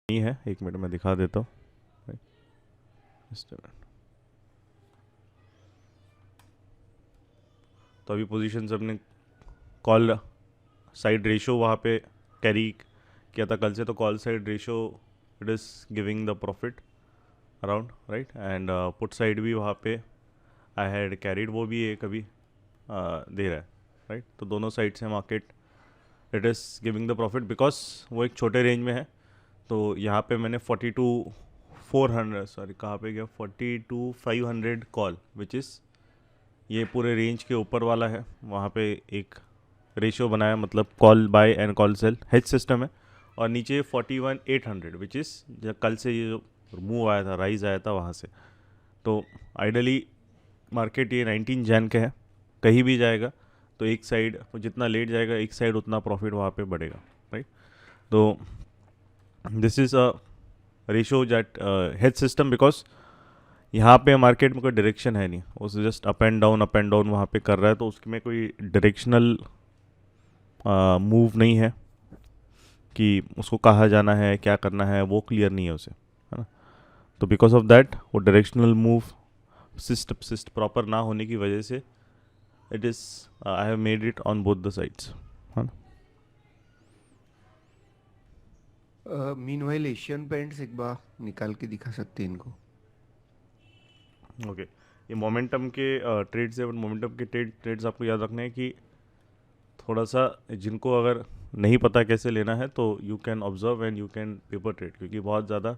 नहीं है, एक मिनट में दिखा देता हूँ। Just a minute। तो अभी पोजीशन अपने कॉल साइड रेशो वहाँ पे कैरी किया था कल से, तो call side ratio it is giving the profit around, right. And put side भी वहाँ पे आई हैड कैरीड, वो भी एक अभी दे रहा है, राइट। तो दोनों साइड से market it is giving the profit because वो एक छोटे रेंज में है। तो यहाँ पे मैंने 42,400 सॉरी कहाँ पे गया, 42,500 कॉल विच इज़ ये पूरे रेंज के ऊपर वाला है, वहाँ पे एक रेशियो बनाया, मतलब call buy and call sell hedge system है। और नीचे 41,800 विच इज़ कल से ये जो मूव आया था, राइज आया था वहाँ से। तो आइडली मार्केट ये 19 जैन के है, कहीं भी जाएगा तो एक साइड जितना लेट जाएगा एक साइड उतना प्रॉफिट वहाँ पे बढ़ेगा, राइट। तो this is a ratio that hedge system because यहाँ पे मार्केट में कोई डायरेक्शन है नहीं, उस जस्ट अप एंड डाउन वहाँ पे कर रहा है, तो उसमें कोई डायरेक्शनल मूव नहीं है कि उसको कहाँ जाना है क्या करना है, वो क्लियर नहीं है उसे, है ना। तो बिकॉज ऑफ दैट वो डायरेक्शनल मूव सिस्ट प्रॉपर ना होने की वजह से it is I have made it on both the sides, है मीनवाइल एशियन पेंट्स एक बार निकाल के दिखा सकते हैं इनको। ना। ओके, ये मोमेंटम के ट्रेड्स है, बट मोमेंटम के ट्रेड्स आपको याद रखना है कि थोड़ा सा जिनको अगर नहीं पता कैसे लेना है तो you can observe and you can paper trade, क्योंकि बहुत ज़्यादा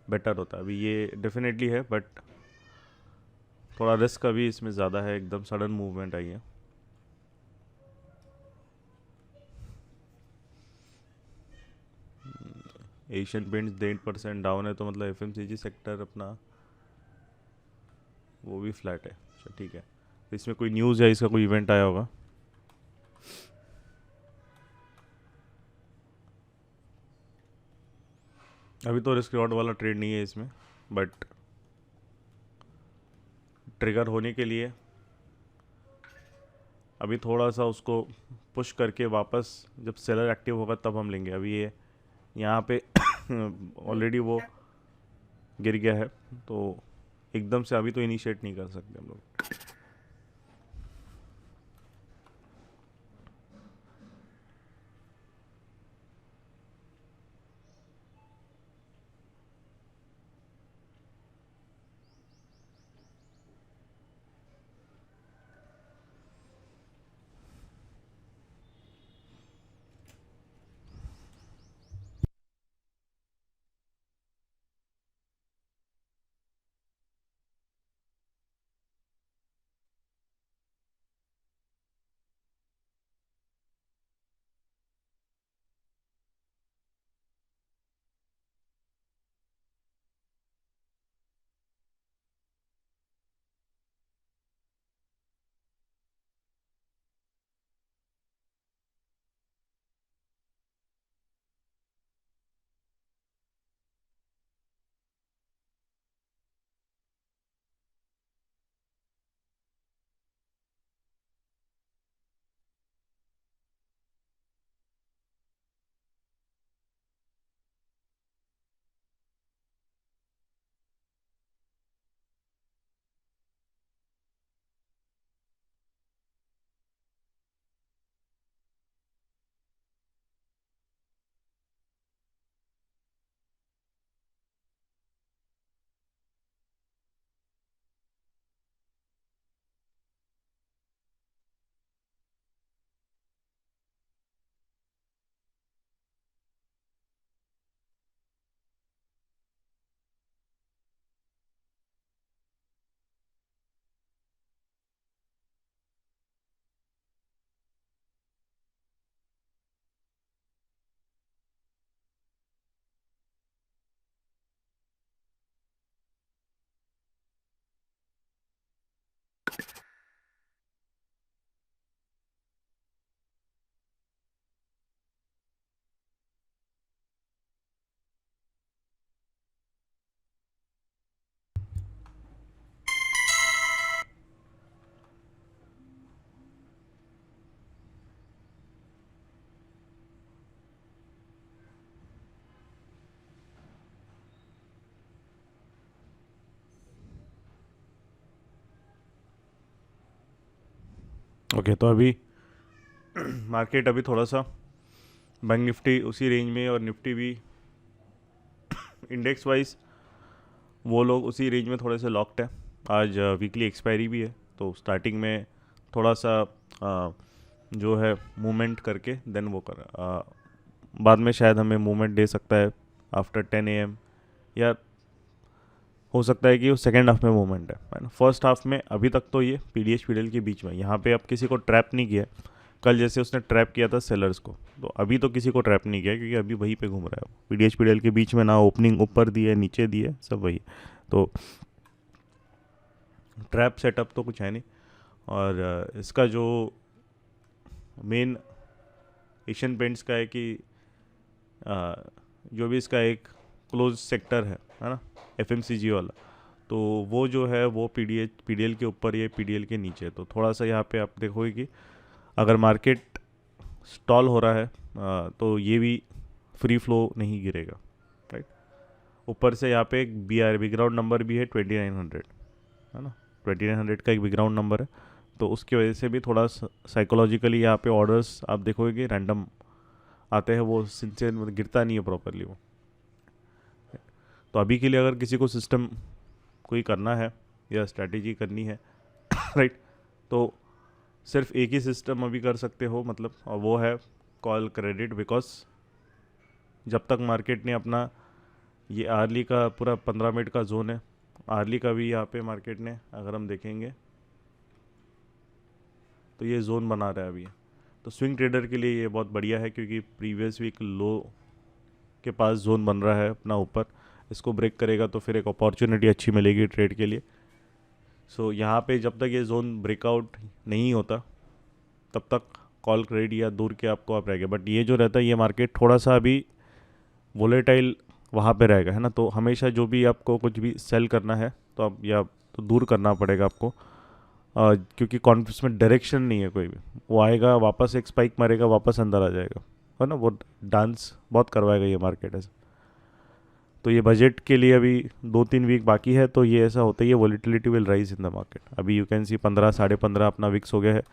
बेटर होता है। अभी ये डेफिनेटली है बट थोड़ा रिस्क अभी इसमें ज़्यादा है, एकदम सडन मूवमेंट आई है। एशियन पेंट्स 8% डाउन है, तो मतलब एफएमसीजी सेक्टर अपना वो भी फ्लैट है। अच्छा ठीक है, तो इसमें कोई न्यूज़ या इसका कोई इवेंट आया होगा। अभी तो रिस्क रिवॉर्ड वाला ट्रेड नहीं है इसमें, बट ट्रिगर होने के लिए अभी थोड़ा सा उसको पुश करके वापस जब सेलर एक्टिव होगा तब हम लेंगे। अभी ये यहाँ पे ऑलरेडी वो गिर गया है, तो एकदम से अभी तो इनिशिएट नहीं कर सकते हम लोग। ओके, तो अभी मार्केट अभी थोड़ा सा बैंक निफ्टी उसी रेंज में और निफ्टी भी इंडेक्स वाइज वो लोग उसी रेंज में थोड़े से लॉक्ड है। आज वीकली एक्सपायरी भी है, तो स्टार्टिंग में थोड़ा सा जो है मूवमेंट करके देन वो बाद में शायद हमें मूवमेंट दे सकता है आफ्टर 10 AM, या हो सकता है कि वो सेकेंड हाफ में मूवमेंट है ना। फर्स्ट हाफ में अभी तक तो ये पीडीएच पीडीएल के बीच में, यहाँ पे अब किसी को ट्रैप नहीं किया। कल जैसे उसने ट्रैप किया था सेलर्स को, तो अभी तो किसी को ट्रैप नहीं किया, क्योंकि अभी वहीं पे घूम रहा है पीडीएच पीडीएल के बीच में, ना ओपनिंग ऊपर दी है नीचे दी है, सब वही। तो ट्रैप सेटअप तो कुछ है नहीं। और इसका जो मेन एशियन पेंट्स का है कि जो भी इसका एक क्लोज सेक्टर है ना, एफएमसीजी वाला, तो वो जो है वो पीडीएल के ऊपर, ये पीडीएल के नीचे। तो थोड़ा सा यहाँ पे आप देखोगे कि अगर मार्केट स्टॉल हो रहा है तो ये भी फ्री फ्लो नहीं गिरेगा, राइट। ऊपर से यहाँ पे एक बिग ग्राउंड नंबर भी है 2900, है ना। 2900 का एक बिग ग्राउंड नंबर है, तो उसकी वजह से भी थोड़ा साइकोलॉजिकली यहाँ पे ऑर्डर्स आप देखोगे कि रैंडम आते हैं, वो सिंसियर मतलब गिरता नहीं है प्रॉपरली वो। तो अभी के लिए अगर किसी को सिस्टम कोई करना है या स्ट्रैटेजी करनी है राइट, तो सिर्फ एक ही सिस्टम अभी कर सकते हो, मतलब, और वो है कॉल क्रेडिट। बिकॉज जब तक मार्केट ने अपना ये आर्ली का पूरा 15 मिनट का जोन है, आर्ली का भी यहाँ पे मार्केट ने अगर हम देखेंगे तो ये जोन बना रहा है अभी। तो स्विंग ट्रेडर के लिए ये बहुत बढ़िया है, क्योंकि प्रीवियस वीक लो के पास जोन बन रहा है अपना ऊपर, इसको ब्रेक करेगा तो फिर एक अपॉर्चुनिटी अच्छी मिलेगी ट्रेड के लिए। सो यहाँ पे जब तक ये जोन ब्रेकआउट नहीं होता तब तक कॉल क्रेडिट या दूर के आपको आप रहेगा। बट ये जो रहता है, ये मार्केट थोड़ा सा अभी वोलेटाइल वहाँ पे रहेगा, है ना। तो हमेशा जो भी आपको कुछ भी सेल करना है तो आप या तो दूर करना पड़ेगा आपको, क्योंकि कॉन्फ्रेंस में डायरेक्शन नहीं है कोई भी। वो आएगा वापस एक स्पाइक मारेगा, वापस अंदर आ जाएगा, है ना। वो डांस बहुत करवाएगा ये मार्केट ऐसे। तो ये बजट के लिए अभी 2-3 वीक बाकी है, तो ये ऐसा होता है, ये volatility will rise in the market. अभी यू कैन सी 15 15.5 अपना विक्स हो गया है।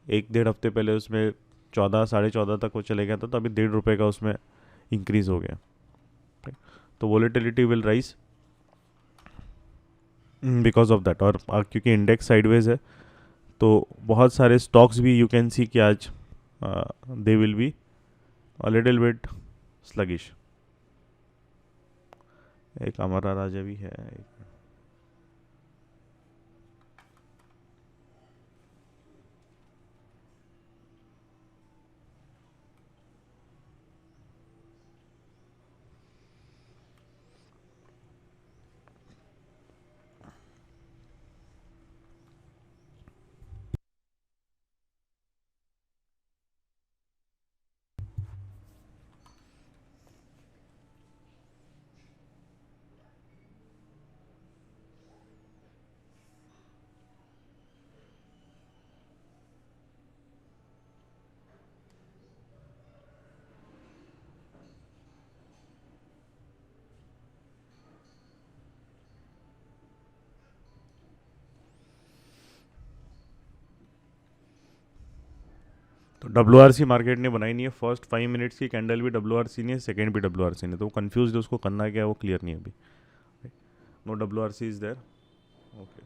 1-1.5 हफ्ते पहले उसमें 14 14.5 तक वो चले गया था, तो अभी ₹1.5 का उसमें इंक्रीज हो गया। तो volatility will rise because of that. और क्योंकि इंडेक्स साइडवेज है, तो बहुत सारे स्टॉक्स भी यू कैन सी कि आज they will be a little bit sluggish. एक अमरा राजा भी है, एक तो WRC मार्केट ने बनाई नहीं है। फर्स्ट 5 मिनट्स की कैंडल भी WRC नहीं है, सेकेंड भी WRC नहीं है, तो वो कंफ्यूज है, उसको करना क्या है वो क्लियर नहीं है अभी। No WRC is there. Okay,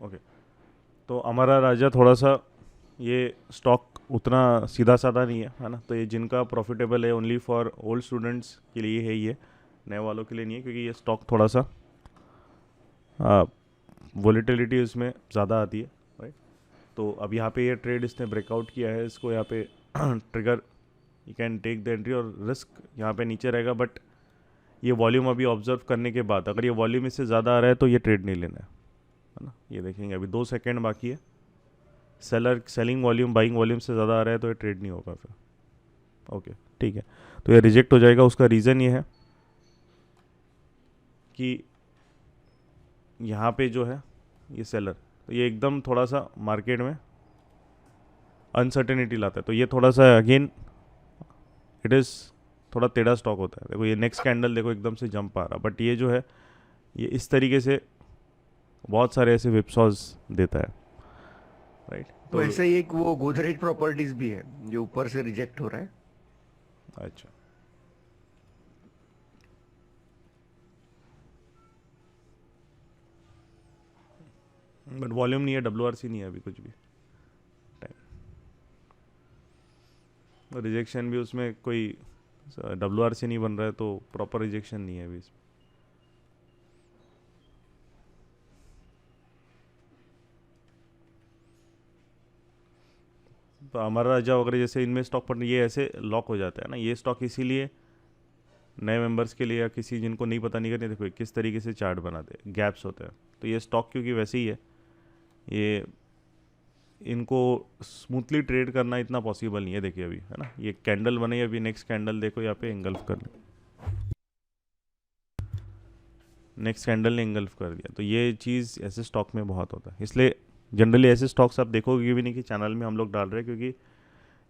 okay. तो हमारा राजा थोड़ा सा, ये स्टॉक उतना सीधा साधा नहीं है ना। तो ये जिनका प्रॉफिटेबल है ओनली फॉर ओल्ड स्टूडेंट्स के लिए है, ये नए वालों के लिए नहीं है, क्योंकि ये स्टॉक थोड़ा सा वॉलीटिलिटी इसमें ज़्यादा आती है, राइट। तो अब यहाँ पे ये ट्रेड इसने ब्रेकआउट किया है, इसको यहाँ पे trigger, you can take the entry, और रिस्क यहाँ पे नीचे रहेगा। बट ये वॉल्यूम अभी ऑब्जर्व करने के बाद अगर ये वॉल्यूम इससे ज़्यादा आ रहा है तो ये ट्रेड नहीं लेना है ना। ये देखेंगे अभी 2 सेकेंड बाकी है। सेलिंग वॉल्यूम बाइंग वॉल्यूम से ज़्यादा आ रहा है तो ये ट्रेड नहीं होगा फिर। ओके, ठीक है। तो ये रिजेक्ट हो जाएगा। उसका रीज़न ये है कि यहाँ पे जो है ये सेलर, तो ये एकदम थोड़ा सा मार्केट में अनसर्टेनिटी लाता है। तो ये थोड़ा सा अगेन इट इज़ थोड़ा टेढ़ा स्टॉक होता है। देखो ये नेक्स्ट कैंडल देखो एकदम से जंप आ रहा, बट ये जो है ये इस तरीके से बहुत सारे ऐसे विपसॉज देता है, राइट। तो वैसे ही एक वो गोदरेज प्रॉपर्टीज भी है जो ऊपर से रिजेक्ट हो रहा है। अच्छा, बट वॉल्यूम नहीं है, WRC नहीं है अभी कुछ भी, टाइम रिजेक्शन भी उसमें कोई WRC नहीं बन रहा है, तो प्रॉपर रिजेक्शन नहीं है अभी इसमें। तो हमारा राजा वगैरह जैसे इनमें स्टॉक पर ये ऐसे लॉक हो जाता है ना, ये स्टॉक इसीलिए नए मेंबर्स के लिए या किसी जिनको नहीं पता नहीं करनी, देखो किस तरीके से चार्ट बनाते हैं, गैप्स होते हैं। तो ये स्टॉक क्योंकि वैसे ही है, ये इनको स्मूथली ट्रेड करना इतना पॉसिबल नहीं है। देखिए अभी है ना, ये कैंडल बने, अभी नेक्स्ट कैंडल देखो यहाँ पे एंगल्फ कर ले, नेक्स्ट कैंडल ने एंगल्फ कर दिया। तो ये चीज़ ऐसे स्टॉक में बहुत होता है, इसलिए जनरली ऐसे स्टॉक्स आप देखोगे भी नहीं कि चैनल में हम लोग डाल रहे हैं, क्योंकि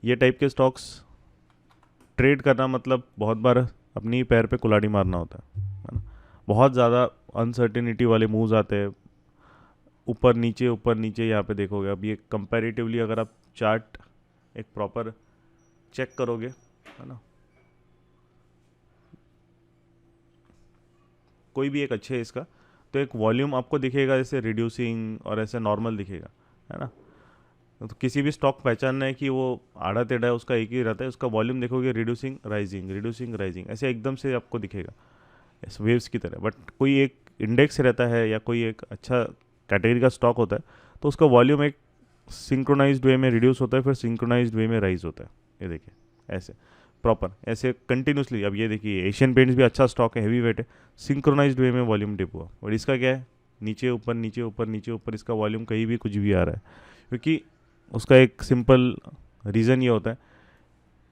ये टाइप के स्टॉक्स ट्रेड करना मतलब बहुत बार अपनी पैर पे कुल्हाड़ी मारना होता है ना। बहुत ज़्यादा अनसर्टिनिटी वाले मूव्स आते हैं, ऊपर नीचे यहाँ पे देखोगे। अब ये कंपैरेटिवली अगर आप चार्ट एक प्रॉपर चेक करोगे है ना, कोई भी एक अच्छे है इसका, तो एक वॉल्यूम आपको दिखेगा जैसे रिड्यूसिंग और ऐसे नॉर्मल दिखेगा, है ना। तो किसी भी स्टॉक पहचानना है कि वो आड़ा टेढ़ा है, उसका एक ही रहता है, उसका वॉल्यूम देखोगे रिड्यूसिंग राइजिंग ऐसे एकदम से आपको दिखेगा इस वेव्स की तरह। बट कोई एक इंडेक्स रहता है या कोई एक अच्छा कैटेगरी का स्टॉक होता है, तो उसका वॉल्यूम एक सिंक्रोनाइज्ड वे में रिड्यूस होता है, फिर सिंक्रोनाइज्ड वे में राइज होता है। ये देखिए ऐसे प्रॉपर ऐसे कंटिन्यूसली। अब ये देखिए एशियन पेंट्स भी अच्छा स्टॉक है, हैवी वेट है, सिंक्रोनाइज्ड वे में वॉल्यूम डिप हुआ। और इसका क्या है, नीचे ऊपर नीचे ऊपर नीचे ऊपर, इसका वॉल्यूम कहीं भी कुछ भी आ रहा है, क्योंकि उसका एक सिंपल रीज़न ये होता है,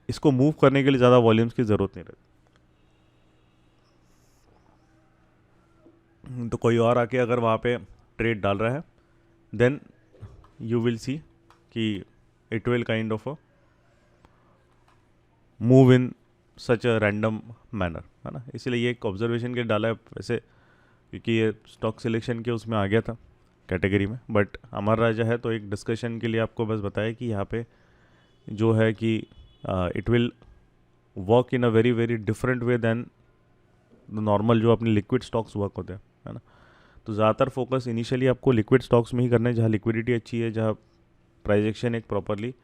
इसको मूव करने के लिए ज़्यादा वॉल्यूम्स की ज़रूरत नहीं रहती। तो कोई और आके अगर वहाँ पे ट्रेड डाल रहा है, देन यू विल सी कि it will kind of a move in such a random manner, है ना। इसलिए ये एक ऑब्जर्वेशन के डाला है वैसे, क्योंकि ये स्टॉक सिलेक्शन के उसमें आ गया था कैटेगरी में। बट अमर राजा है तो एक डिस्कशन के लिए आपको बस बताया कि यहाँ पे जो है कि it will work in a very very different way than normal जो अपने लिक्विड स्टॉक्स वर्क होते हैं, है ना। तो ज़्यादातर फोकस इनिशियली आपको लिक्विड स्टॉक्स में ही करना है, जहाँ लिक्विडिटी अच्छी है, जहाँ प्राइजेक्शन एक प्रॉपरली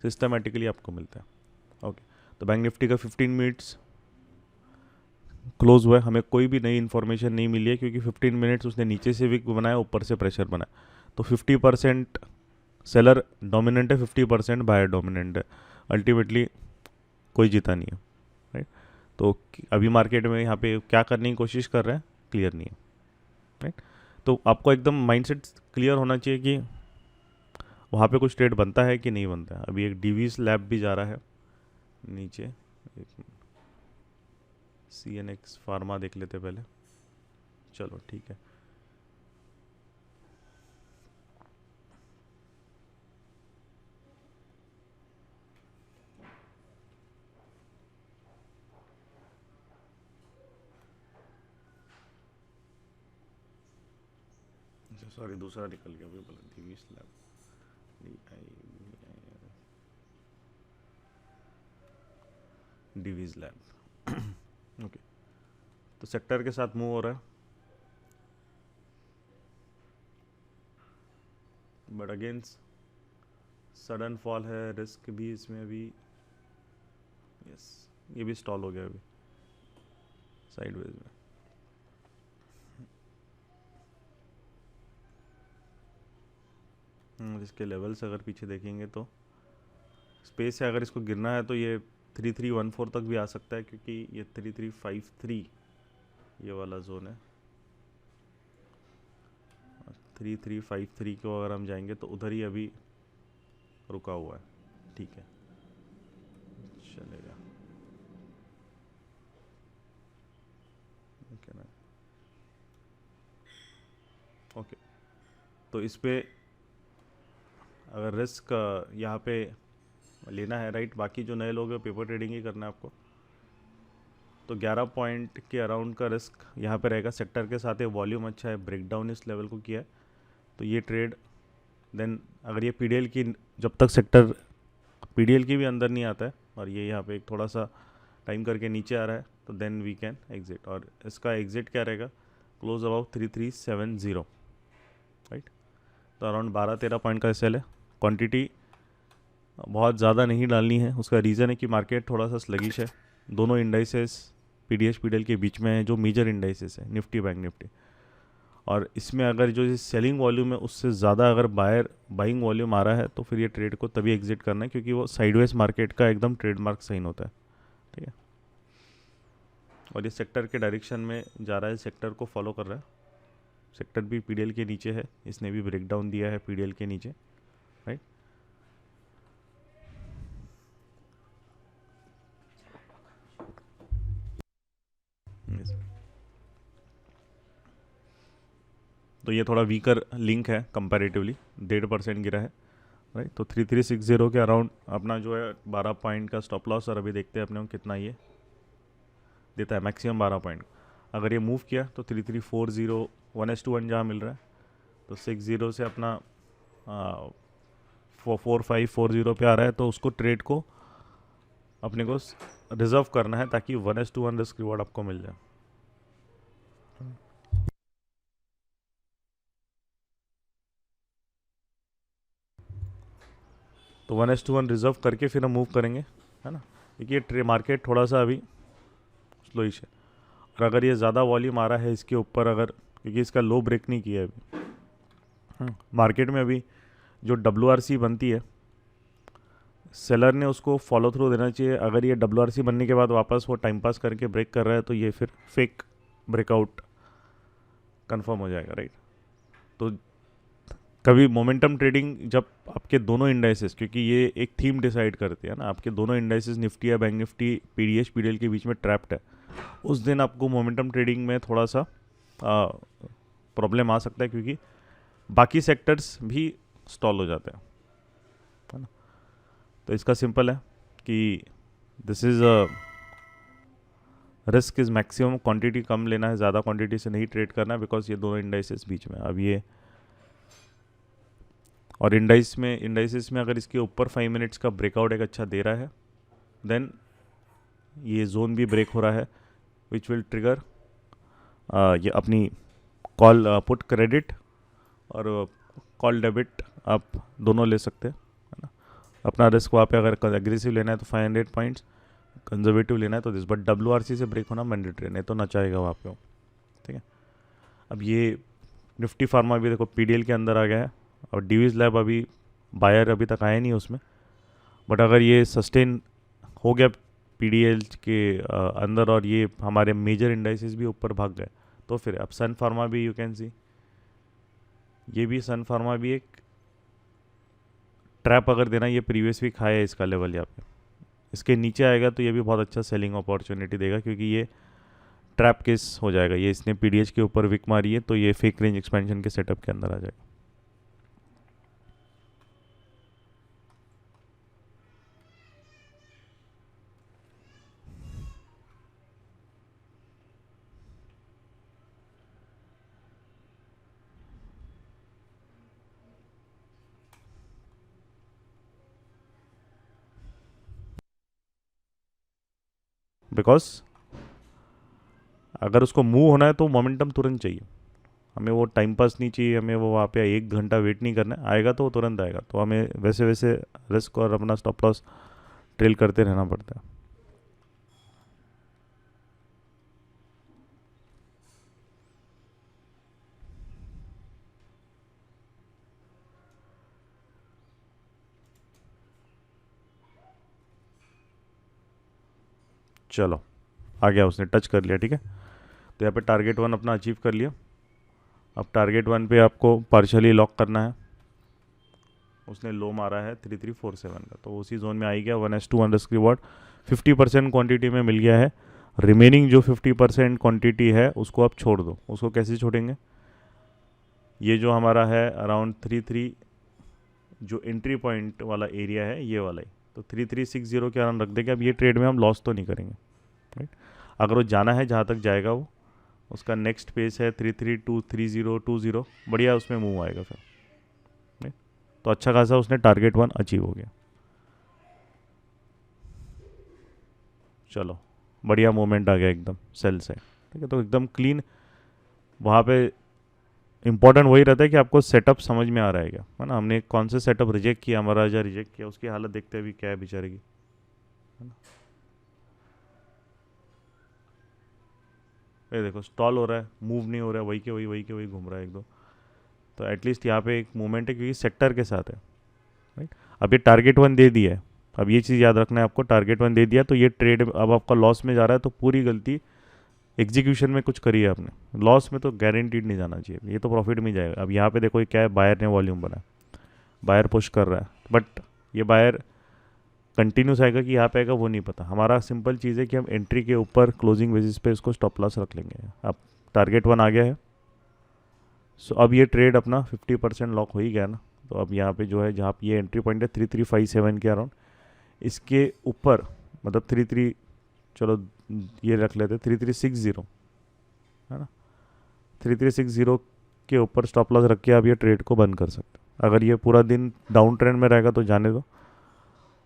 सिस्टमेटिकली आपको मिलता है। ओके, तो बैंक निफ्टी का 15 मिनट्स क्लोज हुआ है, हमें कोई भी नई इन्फॉर्मेशन नहीं मिली है, क्योंकि 15 मिनट्स उसने नीचे से विक बनाया, ऊपर से प्रेशर बनाया। तो 50% सेलर डोमिनेंट है, 50% बायर डोमिनेंट है, अल्टीमेटली कोई जीता नहीं है, राइट। तो अभी मार्केट में यहाँ पे क्या करने की कोशिश कर रहे हैं, क्लियर नहीं है, राइट। तो आपको एकदम माइंडसेट क्लियर होना चाहिए कि वहाँ पे कुछ ट्रेड बनता है कि नहीं बनता है। अभी एक डीवीज लैब भी जा रहा है नीचे, एक CNX फार्मा देख लेते पहले, चलो ठीक है। सॉरी दूसरा निकल गया, अभी बोला Divi's lab, Divi's lab. Okay, तो सेक्टर के साथ मूव हो रहा है, बट अगेन सडन फॉल है, रिस्क भी इसमें अभी। यस, ये भी स्टॉल हो गया अभी साइडवेज में। इसके लेवल्स अगर पीछे देखेंगे तो स्पेस है, अगर इसको गिरना है तो ये 3314 तक भी आ सकता है, क्योंकि ये 3353 ये वाला जोन है। 3353 को अगर हम जाएंगे तो उधर ही अभी रुका हुआ है, ठीक है, चलेगा, ओके ना। ओके, तो इस पे अगर रिस्क यहाँ पे लेना है, राइट, बाकी जो नए लोग हैं पेपर ट्रेडिंग ही करना है आपको। तो 11 पॉइंट के अराउंड का रिस्क यहाँ पे रहेगा। सेक्टर के साथ ये वॉल्यूम अच्छा है, ब्रेकडाउन इस लेवल को किया है, तो ये ट्रेड देन अगर ये पीडीएल की, जब तक सेक्टर पीडीएल की भी अंदर नहीं आता है और ये यहाँ पे एक थोड़ा सा टाइम करके नीचे आ रहा है, तो देन वी कैन एग्जिट। और इसका एग्जिट क्या रहेगा, क्लोज अबाउट 3370, राइट। तो अराउंड 12-13 पॉइंट का सेल है। क्वांटिटी बहुत ज़्यादा नहीं डालनी है। उसका रीज़न है कि मार्केट थोड़ा सा स्लगिश है। दोनों इंडाइसेस पीडीएस पीडीएल के बीच में है, जो मेजर इंडाइसेस है, निफ्टी बैंक निफ्टी। और इसमें अगर जो सेलिंग वॉल्यूम है उससे ज़्यादा अगर बाइंग वॉल्यूम आ रहा है, तो फिर ये ट्रेड को तभी एग्जिट करना है, क्योंकि वो साइडवेज मार्केट का एकदम ट्रेडमार्क साइन होता है, ठीक है। और ये सेक्टर के डायरेक्शन में जा रहा है, सेक्टर को फॉलो कर रहा है। सेक्टर भी पीडीएल के नीचे है, इसने भी ब्रेकडाउन दिया है पीडीएल के नीचे, राइट। तो ये थोड़ा वीकर लिंक है कंपैरेटिवली, 1.5% गिरा है, राइट। तो 3360 के अराउंड अपना जो है 12 पॉइंट का स्टॉप लॉस। और अभी देखते हैं अपने को कितना ये देता है, मैक्सिमम 12 पॉइंट। अगर ये मूव किया तो 3340 1:1 जहाँ मिल रहा है, तो 60 से अपना 4540 पे आ रहा है, तो उसको ट्रेड को अपने को रिजर्व करना है, ताकि 1:1 रिस्क रिवॉर्ड आपको मिल जाए। तो 1:1 रिजर्व करके फिर हम मूव करेंगे, है ना। देखिए मार्केट थोड़ा सा अभी स्लोइश है, और अगर ये ज़्यादा वॉल्यूम आ रहा है इसके ऊपर, अगर क्योंकि इसका लो ब्रेक नहीं किया है अभी मार्केट में, अभी जो WRC बनती है, सेलर ने उसको फॉलो थ्रू देना चाहिए। अगर ये WRC बनने के बाद वापस वो टाइम पास करके ब्रेक कर रहा है, तो ये फिर फेक ब्रेकआउट कंफर्म हो जाएगा, राइट। तो कभी मोमेंटम ट्रेडिंग, जब आपके दोनों इंडाइसेस, क्योंकि ये एक थीम डिसाइड करते हैं ना, आपके दोनों इंडाइसेस निफ्टी या बैंक निफ्टी पीडीएस पीडीएल के बीच में ट्रैप्ड है, उस दिन आपको मोमेंटम ट्रेडिंग में थोड़ा सा प्रॉब्लम आ सकता है, क्योंकि बाकी सेक्टर्स भी स्टॉल हो जाते हैं, है ना। तो इसका सिंपल है कि this is a risk is maximum, quantity कम लेना है, ज़्यादा क्वांटिटी से नहीं ट्रेड करना है, बिकॉज ये दोनों इंडाइसेस बीच में अब ये, और इंडाइसेस में अगर इसके ऊपर 5 मिनट्स का ब्रेकआउट एक अच्छा दे रहा है, देन ये जोन भी ब्रेक हो रहा है, विच विल ट्रिगर ये अपनी कॉल पुट क्रेडिट और कॉल डेबिट आप दोनों ले सकते हैं, है ना। अपना रिस्क वहाँ पे अगर एग्रेसिव लेना है तो 500 पॉइंट्स, कंजर्वेटिव लेना है तो दिस, बट WRC से ब्रेक होना मैंडेटरी, नहीं तो नचाएगा वहाँ पे, ठीक है। अब ये निफ्टी फार्मा भी देखो पीडीएल के अंदर आ गया है, और डिवीज लैब अभी बायर अभी तक आया नहीं उसमें, बट अगर ये सस्टेन हो गया पीडीएल के अंदर, और ये हमारे मेजर इंडाइसेस भी ऊपर भाग गए, तो फिर अब सन फार्मा भी यू कैन सी, ये भी सन फार्मा भी एक ट्रैप अगर देना, ये प्रीवियस वीक हाई है इसका लेवल यहाँ पे, इसके नीचे आएगा तो ये भी बहुत अच्छा सेलिंग अपॉर्चुनिटी देगा, क्योंकि ये ट्रैप केस हो जाएगा। ये इसने पीडीएच के ऊपर विक मारी है, तो ये फेक रेंज एक्सपेंशन के सेटअप के अंदर आ जाएगा। बिकॉज अगर उसको मूव होना है तो मोमेंटम तुरंत चाहिए, हमें वो टाइम पास नहीं चाहिए, हमें वो वहाँ पे 1 घंटा वेट नहीं करना है, आएगा तो वो तुरंत आएगा, तो हमें वैसे वैसे रिस्क और अपना स्टॉप लॉस ट्रेल करते रहना पड़ता है। चलो आ गया, उसने टच कर लिया, ठीक है। तो यहाँ पे टारगेट 1 अपना अचीव कर लिया। अब टारगेट 1 पे आपको पार्शियली लॉक करना है, उसने लो मारा है 3347 का, तो उसी जोन में आई गया। 1:1 रिस्क रिवॉर्ड 50% क्वांटिटी में मिल गया है। रिमेनिंग जो 50% क्वांटिटी है उसको आप छोड़ दो। उसको कैसे छोड़ेंगे, ये जो हमारा है अराउंड 33 जो एंट्री पॉइंट वाला एरिया है, ये वाला ही, तो 3360 के अराउंड रख देंगे। अब ये ट्रेड में हम लॉस तो नहीं करेंगे, राइट। अगर वो जाना है जहाँ तक जाएगा वो, उसका नेक्स्ट पेज है 33,230,20, बढ़िया उसमें मूव आएगा फिर, नहीं? तो अच्छा खासा उसने टारगेट 1 अचीव हो गया। चलो, बढ़िया मूवमेंट आ गया एकदम सेल से, ठीक है। तो एकदम क्लीन, वहाँ पे इंपॉर्टेंट वही रहता है कि आपको सेटअप समझ में आ रहा है क्या, है ना। हमने कौन से सेटअप रिजेक्ट किया, हमारा राजा रिजेक्ट किया, उसकी हालत देखते हैं अभी क्या है बेचारे की, है ना। ये देखो स्टॉल हो रहा है, मूव नहीं हो रहा है, वही के वही वही के वही घूम रहा है एक दो। तो एटलीस्ट यहाँ पे एक मूवमेंट है क्योंकि सेक्टर के साथ है, राइट। अब ये टारगेट 1 दे दिया है, अब ये चीज़ याद रखना है आपको, टारगेट 1 दे दिया तो ये ट्रेड अब आपका लॉस में जा रहा है, तो पूरी गलती एग्जीक्यूशन में कुछ करी है आपने, लॉस में तो गारंटीड नहीं जाना चाहिए, ये तो प्रॉफिट में जाएगा। अब यहाँ पे देखो ये क्या है, बायर ने वॉल्यूम बनाया, बायर पुश कर रहा है, बट ये बायर कंटिन्यूस आएगा कि यहाँ पे आएगा वो नहीं पता। हमारा सिंपल चीज़ है कि हम एंट्री के ऊपर क्लोजिंग बेसिस पे इसको स्टॉप लॉस रख लेंगे। अब टारगेट 1 आ गया है, सो अब ये ट्रेड अपना 50% लॉक हो ही गया ना। तो अब यहाँ पे जो है, जहाँ पे ये एंट्री पॉइंट है 3357 के अराउंड, इसके ऊपर मतलब 33, चलो ये रख लेते 3360, है ना। 3360 के ऊपर स्टॉप लॉस रख के आप ये ट्रेड को बंद कर सकते हो। अगर ये पूरा दिन डाउन ट्रेंड में रहेगा तो जाने दो,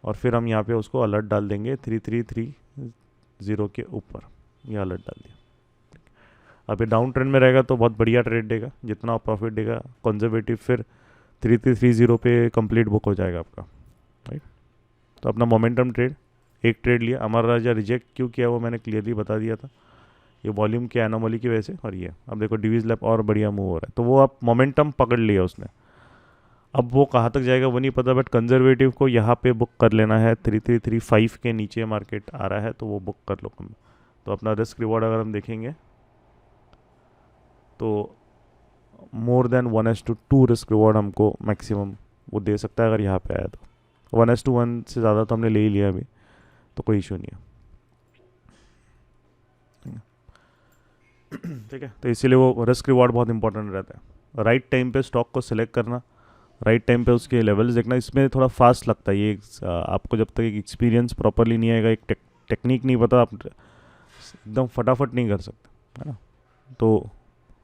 और फिर हम यहाँ पे उसको अलर्ट डाल देंगे 3330 के ऊपर, ये अलर्ट डाल दिया। अब ये डाउन ट्रेंड में रहेगा तो बहुत बढ़िया ट्रेड देगा, जितना प्रॉफिट देगा कंजर्वेटिव, फिर 3330 पे कंप्लीट बुक हो जाएगा आपका, राइट। तो अपना मोमेंटम ट्रेड, एक ट्रेड लिया, हमारा राजा रिजेक्ट क्यों किया वो मैंने क्लियरली बता दिया था, ये वॉल्यूम के एनोमली की वजह से। और ये अब देखो डिवीज लैप और बढ़िया मूव हो रहा है, तो वो आप मोमेंटम पकड़ लिया उसने। अब वो कहाँ तक जाएगा वो नहीं पता, बट कंजर्वेटिव को यहाँ पे बुक कर लेना है, 3335 के नीचे मार्केट आ रहा है तो वो बुक कर लो कम। तो अपना रिस्क रिवॉर्ड अगर हम देखेंगे तो मोर देन 1:2 रिस्क रिवॉर्ड हमको मैक्सिमम वो दे सकता है अगर यहाँ पे आया तो। 1:1 से ज़्यादा तो हमने ले ही लिया अभी, तो कोई इशू नहीं है, ठीक है। तो इसीलिए वो रिस्क रिवॉर्ड बहुत इंपॉर्टेंट रहता है। राइट टाइम पे स्टॉक को सिलेक्ट करना, राइट टाइम पे उसके लेवल्स देखना, इसमें थोड़ा फास्ट लगता है ये। आपको जब तक एक एक्सपीरियंस प्रॉपरली नहीं आएगा, एक टेक्निक नहीं पता, आप एकदम फटाफट नहीं कर सकते, है ना। तो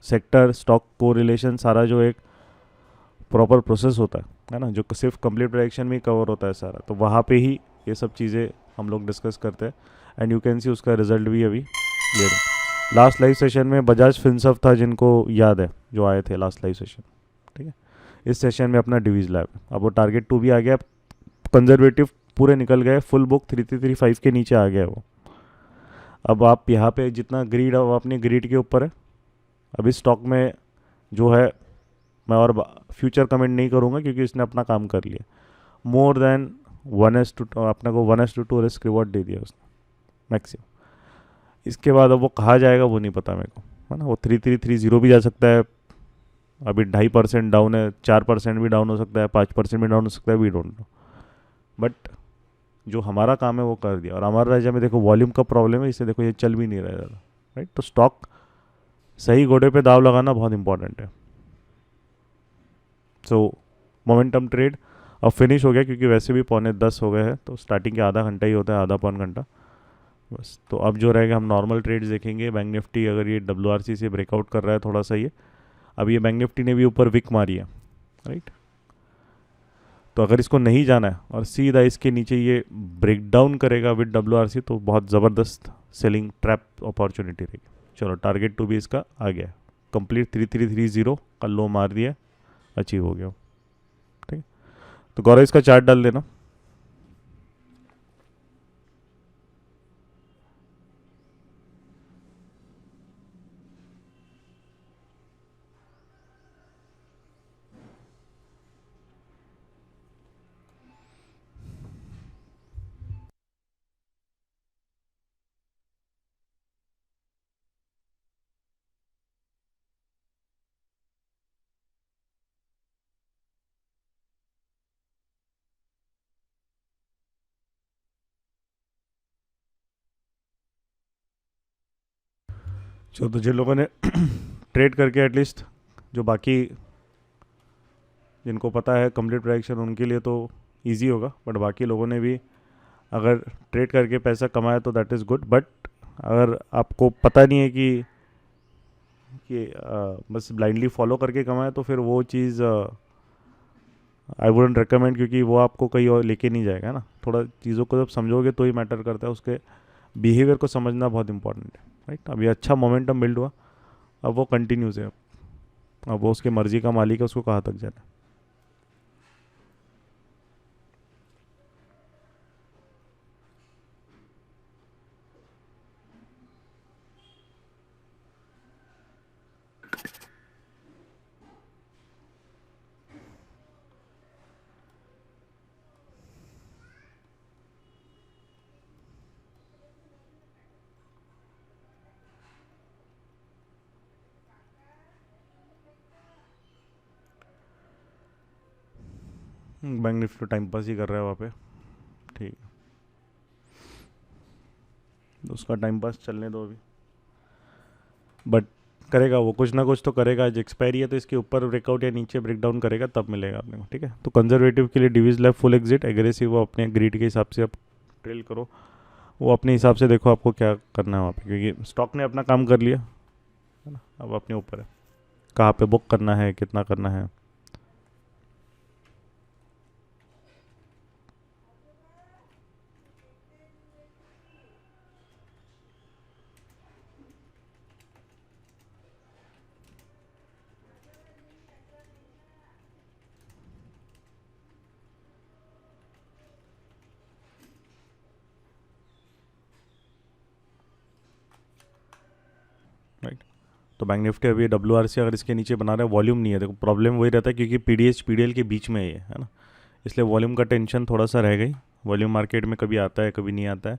सेक्टर, स्टॉक को रिलेशन, सारा जो एक प्रॉपर प्रोसेस होता है ना, जो सिर्फ कंप्लीट प्रेडिक्शन में ही कवर होता है सारा, तो वहाँ पे ही ये सब चीज़ें हम लोग डिस्कस करते हैं। एंड यू कैन सी उसका रिजल्ट भी अभी ले रहे हैं। लास्ट लाइव सेशन में बजाज फिनसर्व था, जिनको याद है, जो आए थे लास्ट लाइव सेशन, ठीक है। इस सेशन में अपना डिवीज लैब, अब वो टारगेट 2 भी आ गया, कंजर्वेटिव पूरे निकल गए, फुल बुक 3335 के नीचे आ गया वो। अब आप यहाँ पे जितना ग्रीड है वो अपनी ग्रीड के ऊपर है। अभी स्टॉक में जो है, मैं और फ्यूचर कमेंट नहीं करूँगा क्योंकि इसने अपना काम कर लिया। मोर देन 1:2 अपने को 1:2 रिस्क रिवॉर्ड दे दिया उसने मैक्सिमम। इसके बाद अब वो कहाँ जाएगा वो नहीं पता मेरे को, है ना। वो 3330 भी जा सकता है, अभी 2.5% डाउन है, 4% भी डाउन हो सकता है, 5% भी डाउन हो सकता है, वी डोंट नो। बट जो हमारा काम है वो कर दिया। और हमारा राजा में देखो वॉल्यूम का प्रॉब्लम है, इससे देखो ये चल भी नहीं रहा है ज़्यादा, राइट। तो स्टॉक सही घोड़े पे दाव लगाना बहुत इंपॉर्टेंट है। सो मोमेंटम ट्रेड अब फिनिश हो गया, क्योंकि वैसे भी 9:45 हो गए हैं, तो स्टार्टिंग के आधा घंटा ही होता है, आधा पौन घंटा बस। तो अब जो रहेगा हम नॉर्मल ट्रेड्स देखेंगे। बैंक निफ्टी अगर ये WRC से ब्रेकआउट कर रहा है थोड़ा सा, ये अब ये बैंक निफ्टी ने भी ऊपर विक मारी है, राइट। तो अगर इसको नहीं जाना है और सीधा इसके नीचे ये ब्रेक डाउन करेगा विद WRC, तो बहुत ज़बरदस्त सेलिंग ट्रैप अपॉर्चुनिटी रहेगी। चलो टारगेट 2 भी इसका आ गया, कंप्लीट 3330 का लो मार दिया, अचीव हो गया, ठीक है। तो गौरव इसका चार्ट डाल देना। चलो, तो जिन लोगों ने ट्रेड करके एटलीस्ट, जो बाकी जिनको पता है कंप्लीट प्रेडिक्शन, उनके लिए तो इजी होगा, बट बाकी लोगों ने भी अगर ट्रेड करके पैसा कमाया तो दैट इज़ गुड। बट अगर आपको पता नहीं है कि बस ब्लाइंडली फॉलो करके कमाए तो फिर वो चीज़ आई वुडंट रिकमेंड, क्योंकि वो आपको कहीं और लेके नहीं जाएगा ना। थोड़ा चीज़ों को जब समझोगे तो ही मैटर करता है, उसके बिहेवियर को समझना बहुत इंपॉर्टेंट है, राइट। अभी अच्छा मोमेंटम बिल्ड हुआ, अब वो कंटिन्यूस है, अब वो उसके मर्जी का मालिक है, उसको कहाँ तक जाना है। बैंक निफ्टी टाइम पास ही कर रहा है वहाँ पे, ठीक है, तो उसका टाइम पास चलने दो अभी। बट करेगा वो, कुछ ना कुछ तो करेगा। आज एक्सपायरी है तो इसके ऊपर ब्रेकआउट या नीचे ब्रेकडाउन करेगा तब मिलेगा अपने को, ठीक है। तो कंजर्वेटिव के लिए डिवीज लेफ्ट फुल एग्जिट, एग्रेसिव वो अपने ग्रीड के हिसाब से आप ट्रेल करो, वो अपने हिसाब से देखो आपको क्या करना है वहाँ पे, क्योंकि स्टॉक ने अपना काम कर लिया है ना, अब अपने ऊपर है कहाँ पे बुक करना है, कितना करना है। राइट, तो बैंक निफ्टी अभी डब्ल्यू आर सी अगर इसके नीचे बना रहे हैं, वॉल्यूम नहीं है, देखो प्रॉब्लम वही रहता है क्योंकि P D H P D L के बीच में है ना, इसलिए वॉल्यूम का टेंशन थोड़ा सा रह गई। वॉल्यूम मार्केट में कभी आता है कभी नहीं आता है,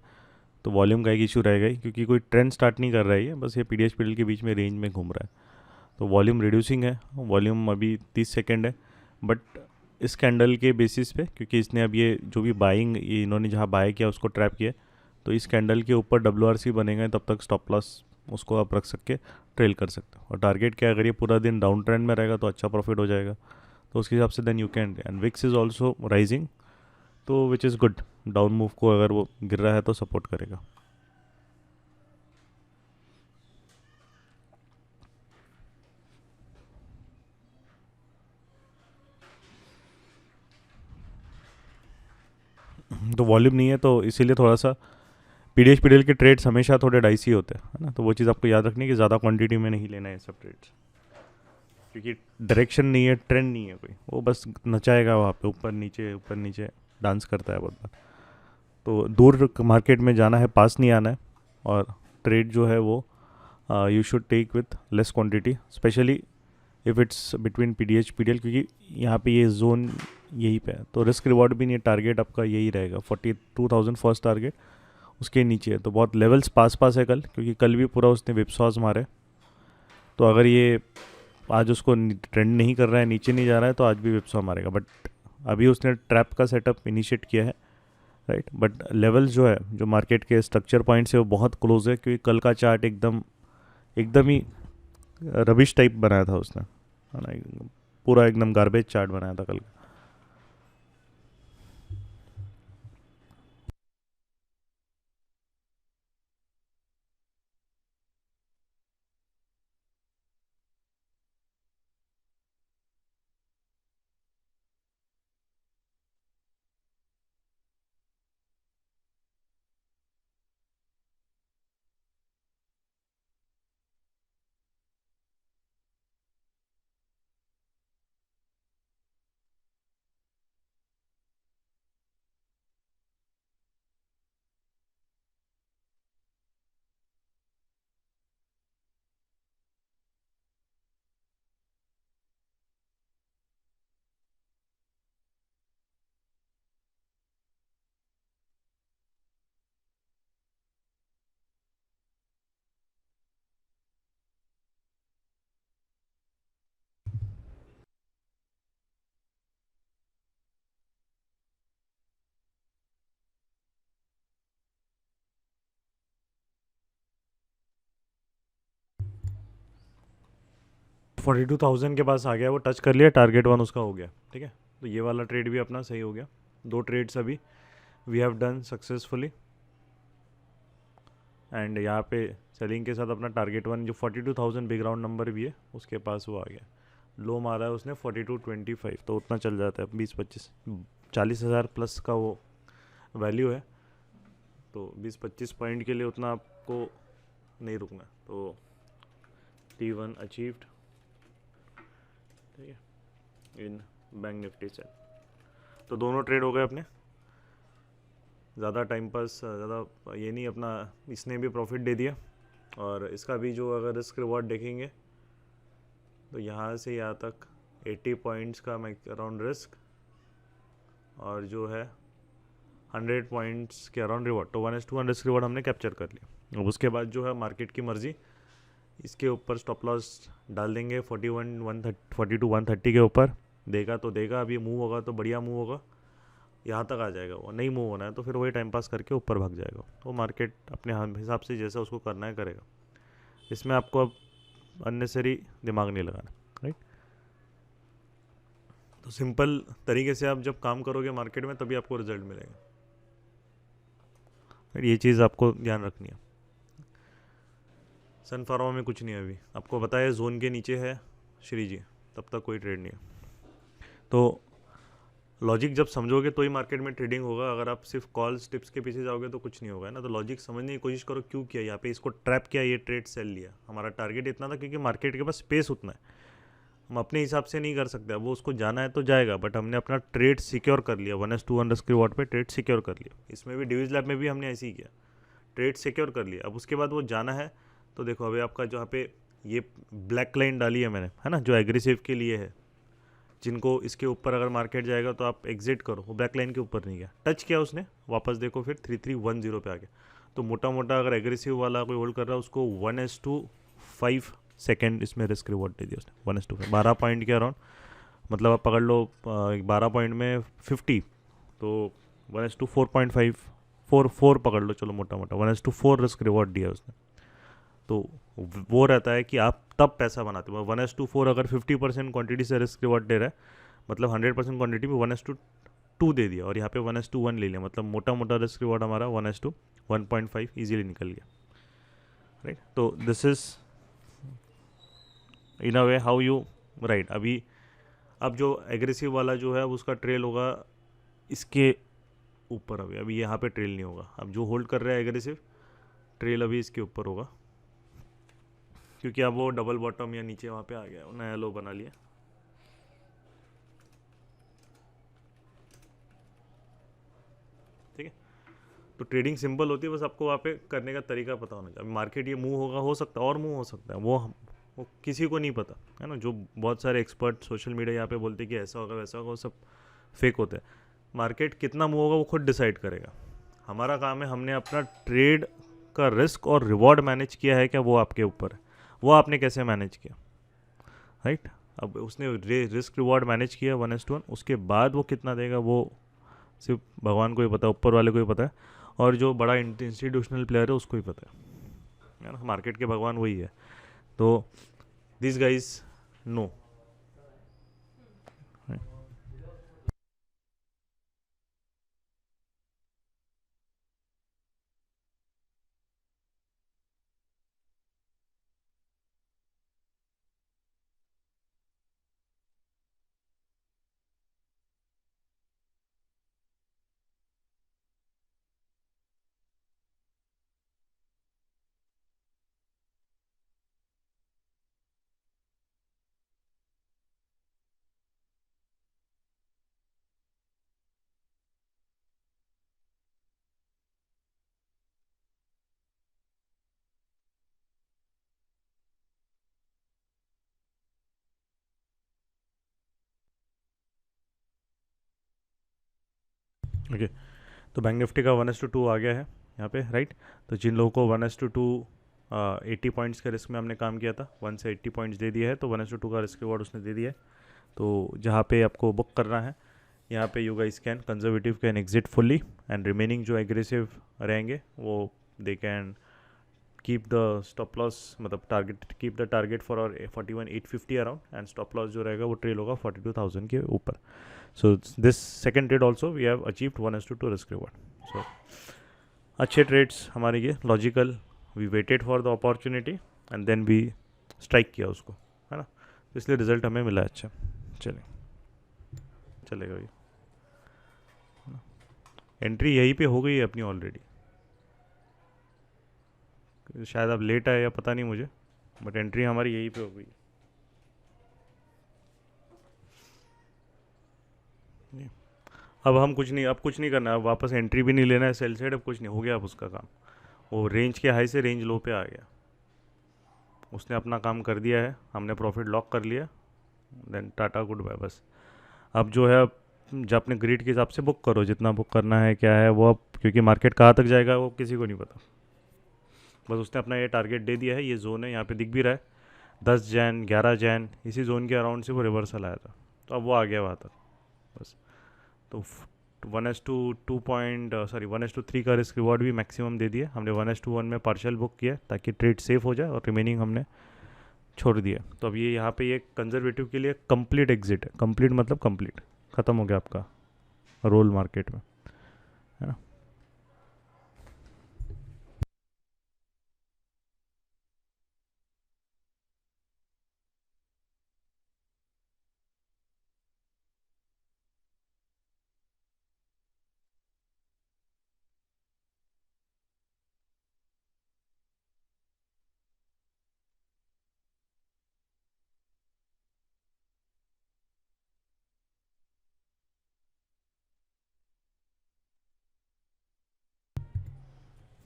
तो वॉल्यूम का एक इशू रह गई, क्योंकि कोई ट्रेंड स्टार्ट नहीं कर रहा है ये, बस ये P D H P D L के बीच में रेंज में घूम रहा है। तो वॉल्यूम रिड्यूसिंग है, वॉल्यूम अभी 30 सेकेंड है। बट इस कैंडल के बेसिस पे, क्योंकि इसने अब ये जो भी बाइंग ये इन्होंने जहाँ बाय किया उसको ट्रैप किया, तो इस कैंडल के ऊपर डब्ल्यू आर सी बनेगा, तब तक स्टॉप लॉस उसको आप रख सके ट्रेल कर सकते हो। और टारगेट क्या है, अगर ये पूरा दिन डाउन ट्रेंड में रहेगा तो अच्छा प्रॉफिट हो जाएगा, तो उसके हिसाब से then you can. And VIX is also rising, तो which is good. Down move को अगर वो गिर रहा है तो सपोर्ट करेगा। तो वॉल्यूम नहीं है तो इसीलिए थोड़ा सा P D H P D L के ट्रेड्स हमेशा थोड़े डाइसी होते हैं, है ना। तो वो चीज़ आपको याद रखनी है कि ज़्यादा क्वांटिटी में नहीं लेना है सब ट्रेड्स, क्योंकि डायरेक्शन नहीं है, ट्रेंड नहीं है कोई, वो बस नचाएगा वहाँ पे ऊपर नीचे डांस करता है बहुत बार। तो दूर मार्केट में जाना है, पास नहीं आना है। और ट्रेड जो है वो you should take with less quantity, especially if it's between P D H P D L, क्योंकि यहाँ पे ये जोन यहीं पे है, तो रिस्क रिवॉर्ड भी नहीं है, टारगेट आपका यही रहेगा 42,000 फर्स्ट टारगेट, उसके नीचे है। तो बहुत लेवल्स पास पास है कल, क्योंकि कल भी पूरा उसने विपसॉस मारे। तो अगर ये आज उसको ट्रेंड नहीं कर रहा है, नीचे नहीं जा रहा है, तो आज भी विपसॉ मारेगा। बट अभी उसने ट्रैप का सेटअप इनिशिएट किया है, राइट। बट लेवल्स जो है, जो मार्केट के स्ट्रक्चर पॉइंट से, वो बहुत क्लोज है, क्योंकि कल का चार्ट एकदम एकदम ही रबिश टाइप बनाया था उसने, है ना, पूरा एकदम गार्बेज चार्ट बनाया था कल का। 42,000 के पास आ गया, वो टच कर लिया, टारगेट वन उसका हो गया, ठीक है। तो ये वाला ट्रेड भी अपना सही हो गया। दो ट्रेड्स अभी we have done successfully, and यहाँ पे सेलिंग के साथ अपना टारगेट वन जो 42,000 बिग राउंड नंबर भी है उसके पास वो आ गया, लो मारा है उसने 42.25, तो उतना चल जाता है 20-25-40,000 प्लस का वो वैल्यू है, तो 20-25 पॉइंट के लिए उतना आपको नहीं रुकना, तो T1 अचीव्ड, ठीक है, इन बैंक निफ्टी सेल। तो दोनों ट्रेड हो गए अपने, ज़्यादा टाइम पास, ज़्यादा ये नहीं, अपना इसने भी प्रॉफिट दे दिया, और इसका भी जो अगर रिस्क रिवॉर्ड देखेंगे तो यहाँ से यहाँ तक 80 पॉइंट्स का अराउंड रिस्क, और जो है 100 पॉइंट्स के अराउंड रिवॉर्ड, तो 1:1 रिस्क रिवॉर्ड हमने कैप्चर कर लिया। अब उसके बाद जो है मार्केट की मर्जी, इसके ऊपर स्टॉप लॉस डाल देंगे 42-130 के ऊपर, देगा तो देगा, अभी मूव होगा तो बढ़िया मूव होगा, यहाँ तक आ जाएगा, वो नहीं मूव होना है तो फिर वही टाइम पास करके ऊपर भाग जाएगा, तो मार्केट अपने हिसाब से जैसा उसको करना है करेगा, इसमें आपको अब अननेसरी दिमाग नहीं लगाना, राइट। तो सिंपल तरीके से आप जब काम करोगे मार्केट में तभी आपको रिजल्ट मिलेगा, ये चीज़ आपको ध्यान रखनी है। सन फार्मा में कुछ नहीं है अभी, आपको बताया जोन के नीचे है श्री जी, तब तक कोई ट्रेड नहीं है, तो लॉजिक जब समझोगे तो ही मार्केट में ट्रेडिंग होगा, अगर आप सिर्फ कॉल्स टिप्स के पीछे जाओगे तो कुछ नहीं होगा, है ना। तो लॉजिक समझने की कोशिश करो, क्यों किया यहाँ पे, इसको ट्रैप किया, ये ट्रेड सेल लिया, हमारा टारगेट इतना था क्योंकि मार्केट के पास स्पेस उतना है, हम अपने हिसाब से नहीं कर सकते, अब वो उसको जाना है तो जाएगा, बट हमने अपना ट्रेड सिक्योर कर लिया, 1:1 रिस्क रिवॉर्ड पे ट्रेड सिक्योर कर लिया, इसमें भी डिवीज लैब में भी हमने ऐसे ही किया, ट्रेड सिक्योर कर लिया। अब उसके बाद वो जाना है, तो देखो अभी आपका जहाँ पे ये ब्लैक लाइन डाली है मैंने, है ना, जो एग्रेसिव के लिए है, जिनको इसके ऊपर अगर मार्केट जाएगा तो आप एग्जिट करो, वो ब्लैक लाइन के ऊपर नहीं गया, टच किया उसने, वापस देखो फिर 3310 पे आ गया, तो मोटा मोटा अगर एग्रेसिव वाला कोई होल्ड कर रहा है उसको 1:5 सेकेंड इसमें रिस्क रिवॉर्ड दे दिया उसने, 1:5, 12 पॉइंट के अराउंड, मतलब आप पकड़ लो 12 पॉइंट में 50, तो 1:4.5 4 पकड़ लो, चलो मोटा मोटा 1:4 रिस्क रिवॉर्ड दिया उसने, तो वो रहता है कि आप तब पैसा बनाते हो, 1:4 अगर 50% क्वांटिटी से रिस्क रिवॉर्ड दे रहा है, मतलब 100% क्वांटिटी में 1:2 दे दिया, और यहाँ पे 1:1 ले लिया, मतलब मोटा मोटा रिस्क रिवॉर्ड हमारा 1:1.5 ईजिली निकल गया, राइट। तो this is in a way how you, right. अभी अब जो एग्रेसिव वाला जो है उसका ट्रेल होगा इसके ऊपर, अभी यहाँ पे ट्रेल नहीं होगा, अब जो होल्ड कर रहा है एग्रेसिव ट्रेल अभी इसके ऊपर होगा, क्योंकि अब वो डबल बॉटम या नीचे वहाँ पे आ गया, नया लो बना लिया, ठीक है। तो ट्रेडिंग सिंपल होती है, बस आपको वहाँ पे करने का तरीका पता होना चाहिए। अब मार्केट ये मूव होगा, हो सकता है और मूव हो सकता है, वो किसी को नहीं पता, है ना। जो बहुत सारे एक्सपर्ट सोशल मीडिया यहाँ पे बोलते हैं कि ऐसा होगा वैसा होगा, वो सब फेक होते हैं। मार्केट कितना मूव होगा वो खुद डिसाइड करेगा, हमारा काम है हमने अपना ट्रेड का रिस्क और रिवॉर्ड मैनेज किया है क्या, वो आपके ऊपर है, वो आपने कैसे मैनेज किया, राइट। अब उसने रिस्क रिवॉर्ड मैनेज किया 1:1, उसके बाद वो कितना देगा वो सिर्फ भगवान को ही पता है, ऊपर वाले को ही पता है, और जो बड़ा इंस्टीट्यूशनल प्लेयर है उसको ही पता है ना, मार्केट के भगवान वही है, तो दिस गाइज नो। ओके, तो बैंक निफ्टी का 1:2 आ गया है यहाँ पे, राइट। तो जिन लोगों को 1:2 80 पॉइंट्स के रिस्क में हमने काम किया था, 1 से 80 पॉइंट्स दे दिया है, तो 1:2 का रिस्क रिवॉर्ड उसने दे दिया है। तो जहाँ पे आपको बुक करना है, यहाँ पे you guys can conservative can exit fully, and remaining जो एग्रेसिव रहेंगे वो they can keep the stop loss, मतलब target, keep the target for और 41,850 अराउंड, एंड स्टॉप लॉस जो रहेगा वो ट्रेल होगा 42,000 के ऊपर। So this second trade also we have achieved 1:2 risk reward. So अच्छे ट्रेड्स हमारे ये logical we waited for the opportunity and then we strike किया उसको, है ना। तो इसलिए रिजल्ट हमें मिला अच्छा। चलिए, चलेगा भैया। एंट्री यहीं पे हो गई है अपनी ऑलरेडी, शायद अब लेट आए या पता नहीं मुझे, बट एंट्री हमारी यहीं पे हो गई। अब हम कुछ नहीं, अब कुछ नहीं करना, अब वापस एंट्री भी नहीं लेना है सेल साइड, अब कुछ नहीं हो गया, अब उसका काम वो रेंज के हाई से रेंज लो पे आ गया, उसने अपना काम कर दिया है, हमने प्रॉफिट लॉक कर लिया, देन टाटा गुड बाय बस। अब जो है, जब अपने ग्रिड के हिसाब से बुक करो, जितना बुक करना है क्या है वो, अब क्योंकि मार्केट कहाँ तक जाएगा वो किसी को नहीं पता, बस उसने अपना ये टारगेट दे दिया है, ये जोन है, यहाँ पे दिख भी रहा है 10 जैन 11 जैन, इसी जोन के अराउंड से वो रिवर्सल आया था, तो अब वो आ गया वहाँ तक बस। तो 1:3 का रिस्क रिवॉर्ड भी मैक्सिमम दे दिया हमने, 1:1 में पार्शियल बुक किया ताकि ट्रेड सेफ हो जाए, और रिमेनिंग हमने छोड़ दिया। तो अब ये यहाँ पे ये कंजर्वेटिव के लिए कंप्लीट एग्जिट है, कंप्लीट मतलब कंप्लीट ख़त्म हो गया आपका रोल मार्केट में, है ना।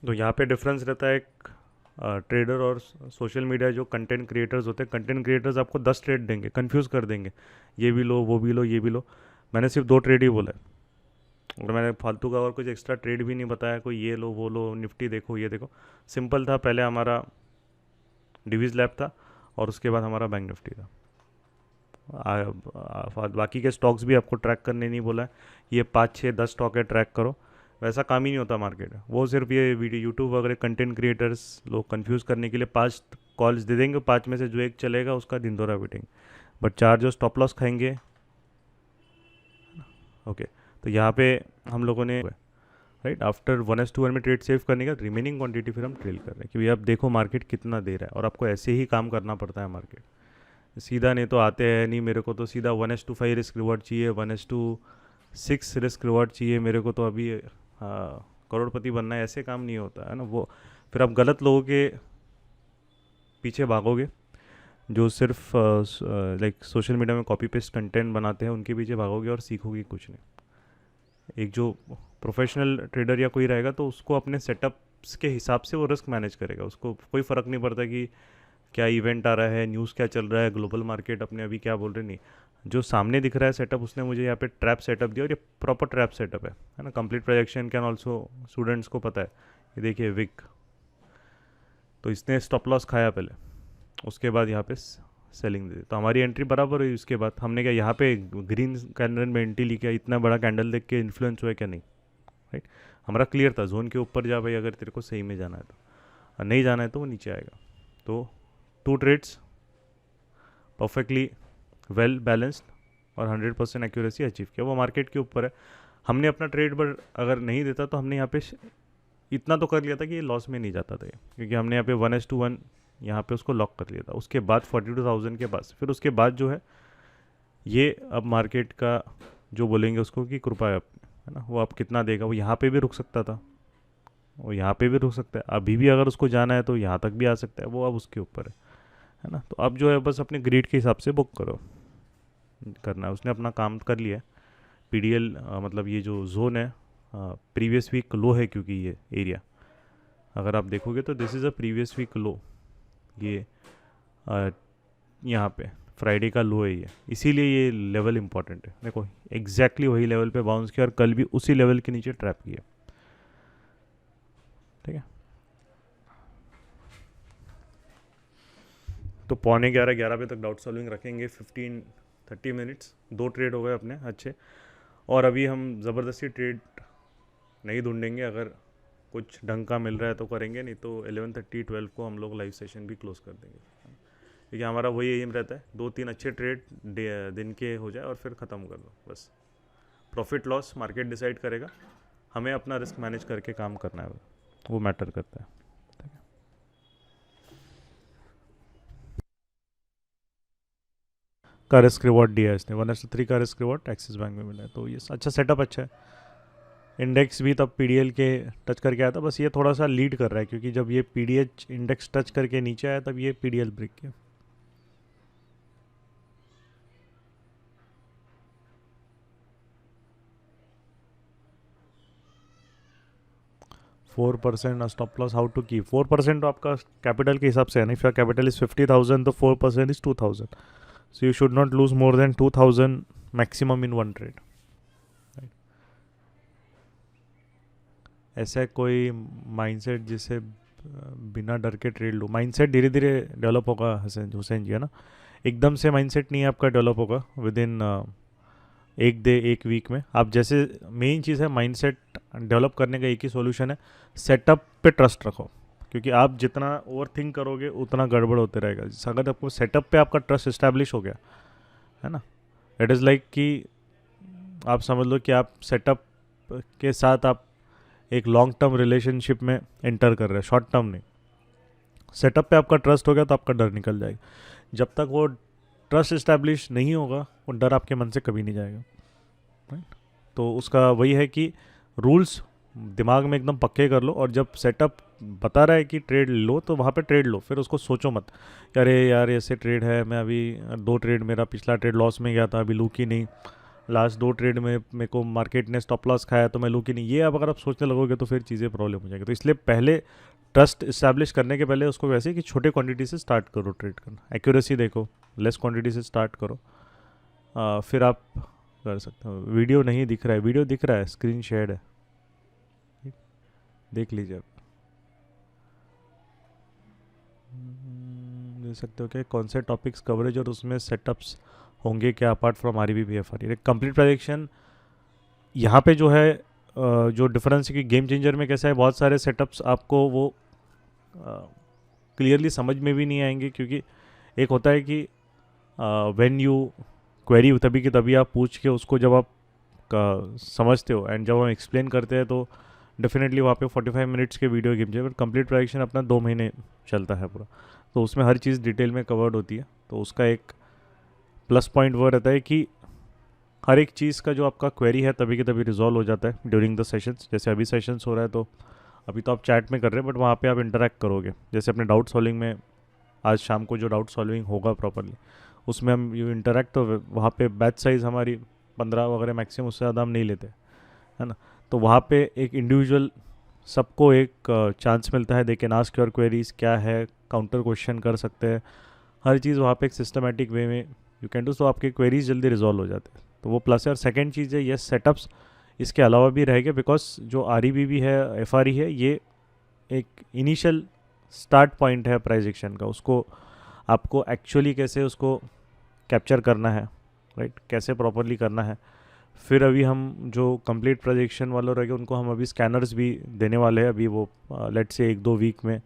तो यहाँ पे डिफरेंस रहता है एक ट्रेडर और सोशल मीडिया जो कंटेंट क्रिएटर्स होते हैं। कंटेंट क्रिएटर्स आपको 10 ट्रेड देंगे, कंफ्यूज कर देंगे, ये भी लो वो भी लो ये भी लो। मैंने सिर्फ 2 ट्रेड ही बोला है, और मैंने फालतू का और कुछ एक्स्ट्रा ट्रेड भी नहीं बताया, कोई ये लो वो लो, निफ्टी देखो ये देखो। सिंपल था, पहले हमारा डिवीज लैब था और उसके बाद हमारा बैंक निफ्टी था। बाकी के स्टॉक्स भी आपको ट्रैक करने नहीं बोला है, ये 5 6 10 स्टॉक है ट्रैक करो, वैसा काम ही नहीं होता मार्केट में। वो सिर्फ ये वीडियो यूट्यूब वगैरह कंटेंट क्रिएटर्स लोग कंफ्यूज करने के लिए 5 कॉल्स दे देंगे, 5 में से जो एक चलेगा उसका दिन दोहरा बीटिंग, बट 4 जो स्टॉप लॉस खाएंगे। ओके, तो यहाँ पे हम लोगों ने राइट आफ्टर 1:1 में ट्रेड सेव करने का रिमेनिंग क्वांटिटी फिर हम ट्रेल कर रहे हैं, क्योंकि अब देखो मार्केट कितना दे रहा है, और आपको ऐसे ही काम करना पड़ता है मार्केट सीधा, नहीं तो आते हैं नहीं, मेरे को तो सीधा 1:5 रिस्क रिवॉर्ड चाहिए, 1:6 रिस्क रिवॉर्ड चाहिए मेरे को, तो अभी करोड़पति बनना है, ऐसे काम नहीं होता है ना वो। फिर आप गलत लोगों के पीछे भागोगे, जो सिर्फ लाइक सोशल मीडिया में कॉपी पेस्ट कंटेंट बनाते हैं, उनके पीछे भागोगे और सीखोगे कुछ नहीं। एक जो प्रोफेशनल ट्रेडर या कोई रहेगा तो उसको अपने सेटअप्स के हिसाब से वो रिस्क मैनेज करेगा, उसको कोई फ़र्क नहीं पड़ता कि क्या इवेंट आ रहा है, न्यूज़ क्या चल रहा है, ग्लोबल मार्केट अपने अभी क्या बोल रहे, नहीं। जो सामने दिख रहा है सेटअप, उसने मुझे यहाँ पे ट्रैप सेटअप दिया, और ये प्रॉपर ट्रैप सेटअप है ना। Complete projection can also, students को पता है। ये देखिए विक, तो इसने स्टॉप लॉस खाया पहले, उसके बाद यहाँ पे सेलिंग दे दी, तो हमारी एंट्री बराबर हुई। उसके बाद हमने क्या यहाँ पे ग्रीन कैंडल में एंट्री ली, क्या इतना बड़ा कैंडल देख के इन्फ्लुएंस हुआ क्या, नहीं राइट। हमारा क्लियर था जोन के ऊपर जा भाई, अगर तेरे को सही में जाना है तो, और नहीं जाना है तो वो नीचे आएगा। तो 2 ट्रेड्स परफेक्टली वेल बैलेंस्ड और 100% एक्यूरेसी अचीव किया, वो मार्केट के ऊपर है। हमने अपना ट्रेड पर अगर नहीं देता तो हमने यहाँ पे इतना तो कर लिया था कि ये लॉस में नहीं जाता था ये, क्योंकि हमने यहाँ पे 1:1 यहाँ पे उसको लॉक कर लिया था। उसके बाद 42,000 के पास, फिर उसके बाद जो है ये अब मार्केट का जो बोलेंगे उसको कि कृपा है ना, वो अब कितना देगा, वो यहाँ पे भी रुक सकता था, वो यहाँ पे भी रुक सकता है, अभी भी अगर उसको जाना है तो यहाँ तक भी आ सकता है, वो अब उसके ऊपर है ना। तो अब जो है बस अपने ग्रिड के हिसाब से बुक करो, करना है। उसने अपना काम कर लिया। पीडीएल मतलब ये जो जोन है प्रीवियस वीक लो है, क्योंकि ये एरिया अगर आप देखोगे तो this is a previous week low, ये यहाँ पे फ्राइडे का लो है ये, इसीलिए ये लेवल इंपॉर्टेंट है। देखो एग्जैक्टली वही लेवल पे बाउंस किया, और कल भी उसी लेवल के नीचे ट्रैप किया, ठीक है। तो 11:45 बजे तक डाउट सॉल्विंग रखेंगे, 15-30 मिनट्स। 2 ट्रेड हो गए अपने अच्छे, और अभी हम ज़बरदस्ती ट्रेड नहीं ढूंढेंगे, अगर कुछ ढंग का मिल रहा है तो करेंगे, नहीं तो 11:30-12 को हम लोग लाइव सेशन भी क्लोज कर देंगे, क्योंकि हमारा वही एम रहता है 2-3 अच्छे ट्रेड दिन के हो जाए और फिर ख़त्म कर दो बस। प्रॉफिट लॉस मार्केट डिसाइड करेगा, हमें अपना रिस्क मैनेज करके काम करना है, वो मैटर करता है, ठीक है। का रिस्क रिवॉर्ड दिया है इसने, 1:3 का रिस्क रिवॉर्ड एक्सिस बैंक में मिला है। तो ये अच्छा सेटअप अच्छा है। इंडेक्स भी तब पीडीएल के टच करके आया था, बस ये थोड़ा सा लीड कर रहा है क्योंकि जब ये पीडीएच इंडेक्स टच करके नीचे आया तब ये पीडीएल ब्रेक किया। 4% स्टॉप लॉस, हाउ टू की 4% तो आपका कैपिटल के हिसाब से है ना। इफ योर कैपिटल इज 50,000 तो 4% is 2,000, so you should not lose more than 2,000 maximum in one trade. ऐसा कोई माइंडसेट जिसे बिना डर के ट्रेड लो, माइंडसेट धीरे धीरे डेवलप होगा हुसैन जी, है ना। एकदम से माइंडसेट नहीं आपका डेवलप होगा विद इन एक वीक में। आप जैसे मेन चीज़ है माइंडसेट डेवलप करने का एक ही सॉल्यूशन है, सेटअप पे ट्रस्ट रखो, क्योंकि आप जितना ओवर थिंक करोगे उतना गड़बड़ होते रहेगा। अगर आपको सेटअप पे आपका ट्रस्ट इस्टेब्लिश हो गया है ना, इट इज़ लाइक कि आप समझ लो कि आप सेटअप के साथ आप एक लॉन्ग टर्म रिलेशनशिप में एंटर कर रहे हैं, शॉर्ट टर्म नहीं। सेटअप पे आपका ट्रस्ट हो गया तो आपका डर निकल जाएगा। जब तक वो ट्रस्ट इस्टेब्लिश नहीं होगा वो डर आपके मन से कभी नहीं जाएगा, राइट। तो उसका वही है कि रूल्स दिमाग में एकदम पक्के कर लो, और जब सेटअप बता रहा है कि ट्रेड लो तो वहाँ पे ट्रेड लो, फिर उसको सोचो मत कि अरे यार ऐसे ट्रेड है, मैं अभी 2 ट्रेड, मेरा पिछला ट्रेड लॉस में गया था, अभी लूँ कि नहीं, लास्ट 2 ट्रेड में मेरे को मार्केट ने स्टॉप लॉस खाया तो मैं लूँ कि नहीं। ये अब अगर आप सोचने लगोगे तो फिर चीज़ें प्रॉब्लम हो जाएगी। तो इसलिए पहले ट्रस्ट इस्टेब्लिश करने के पहले उसको वैसे कि छोटे क्वांटिटी से स्टार्ट करो ट्रेड करना, एक्यूरेसी देखो, लेस क्वांटिटी से स्टार्ट करो, फिर आप कर सकते हो। वीडियो नहीं दिख रहा है, वीडियो दिख रहा है, स्क्रीन शेयर है, देख लीजिए आप। देख सकते हो कि कौन से टॉपिक्स कवरेज और उसमें सेटअप्स होंगे क्या apart from R B B F R. Complete prediction यहाँ पे जो है जो डिफरेंस है कि गेम चेंजर में कैसा है, बहुत सारे सेटअप्स आपको वो क्लियरली समझ में भी नहीं आएंगे, क्योंकि एक होता है कि व्हेन यू क्वेरी तभी की तभी आप पूछ के उसको जब आप समझते हो, एंड जब हम एक्सप्लेन करते हैं तो डेफिनेटली वहाँ पे 45 मिनट्स के वीडियो गेम चाहिए, बट कंप्लीट प्रेडिक्शन अपना 2 महीने चलता है पूरा, तो उसमें हर चीज़ डिटेल में कवर्ड होती है। तो उसका एक प्लस पॉइंट वो रहता है कि हर एक चीज़ का जो आपका क्वेरी है तभी के तभी रिजॉल्व हो जाता है ड्यूरिंग द सेशंस। जैसे अभी सेशंस हो रहा है तो अभी तो आप चैट में कर रहे हैं, बट वहाँ पे आप इंटरेक्ट करोगे। जैसे अपने डाउट सॉल्विंग में आज शाम को जो डाउट सॉल्विंग होगा प्रॉपरली, उसमें हम यू इंटरेक्ट, तो वहाँ पे बैच साइज़ हमारी 15 वगैरह मैक्सिमम, उससे ज़्यादा हम नहीं लेते, है ना। तो वहाँ पे एक इंडिविजुअल सबको एक चांस मिलता है, they can ask your queries, क्या है, काउंटर क्वेश्चन कर सकते हैं, हर चीज़ वहाँ पे एक सिस्टमेटिक वे में यू कैन डू, तो आपके क्वेरीज जल्दी रिजॉल्व हो जाते हैं। तो वो प्लस है। और सेकेंड चीज़ है येस सेटअप्स इसके अलावा भी रहेंगे, बिकॉज जो आर ई बी भी है, एफ आर ई है, ये एक इनिशियल स्टार्ट पॉइंट है प्राइस एक्शन का। उसको आपको एक्चुअली कैसे उसको कैप्चर करना है, राइट, कैसे प्रॉपरली करना है। फिर अभी हम जो कंप्लीट प्रोजेक्शन वाले रहेंगे उनको हम अभी स्कैनर्स भी देने वाले हैं। अभी वो लेट से 1-2 वीक में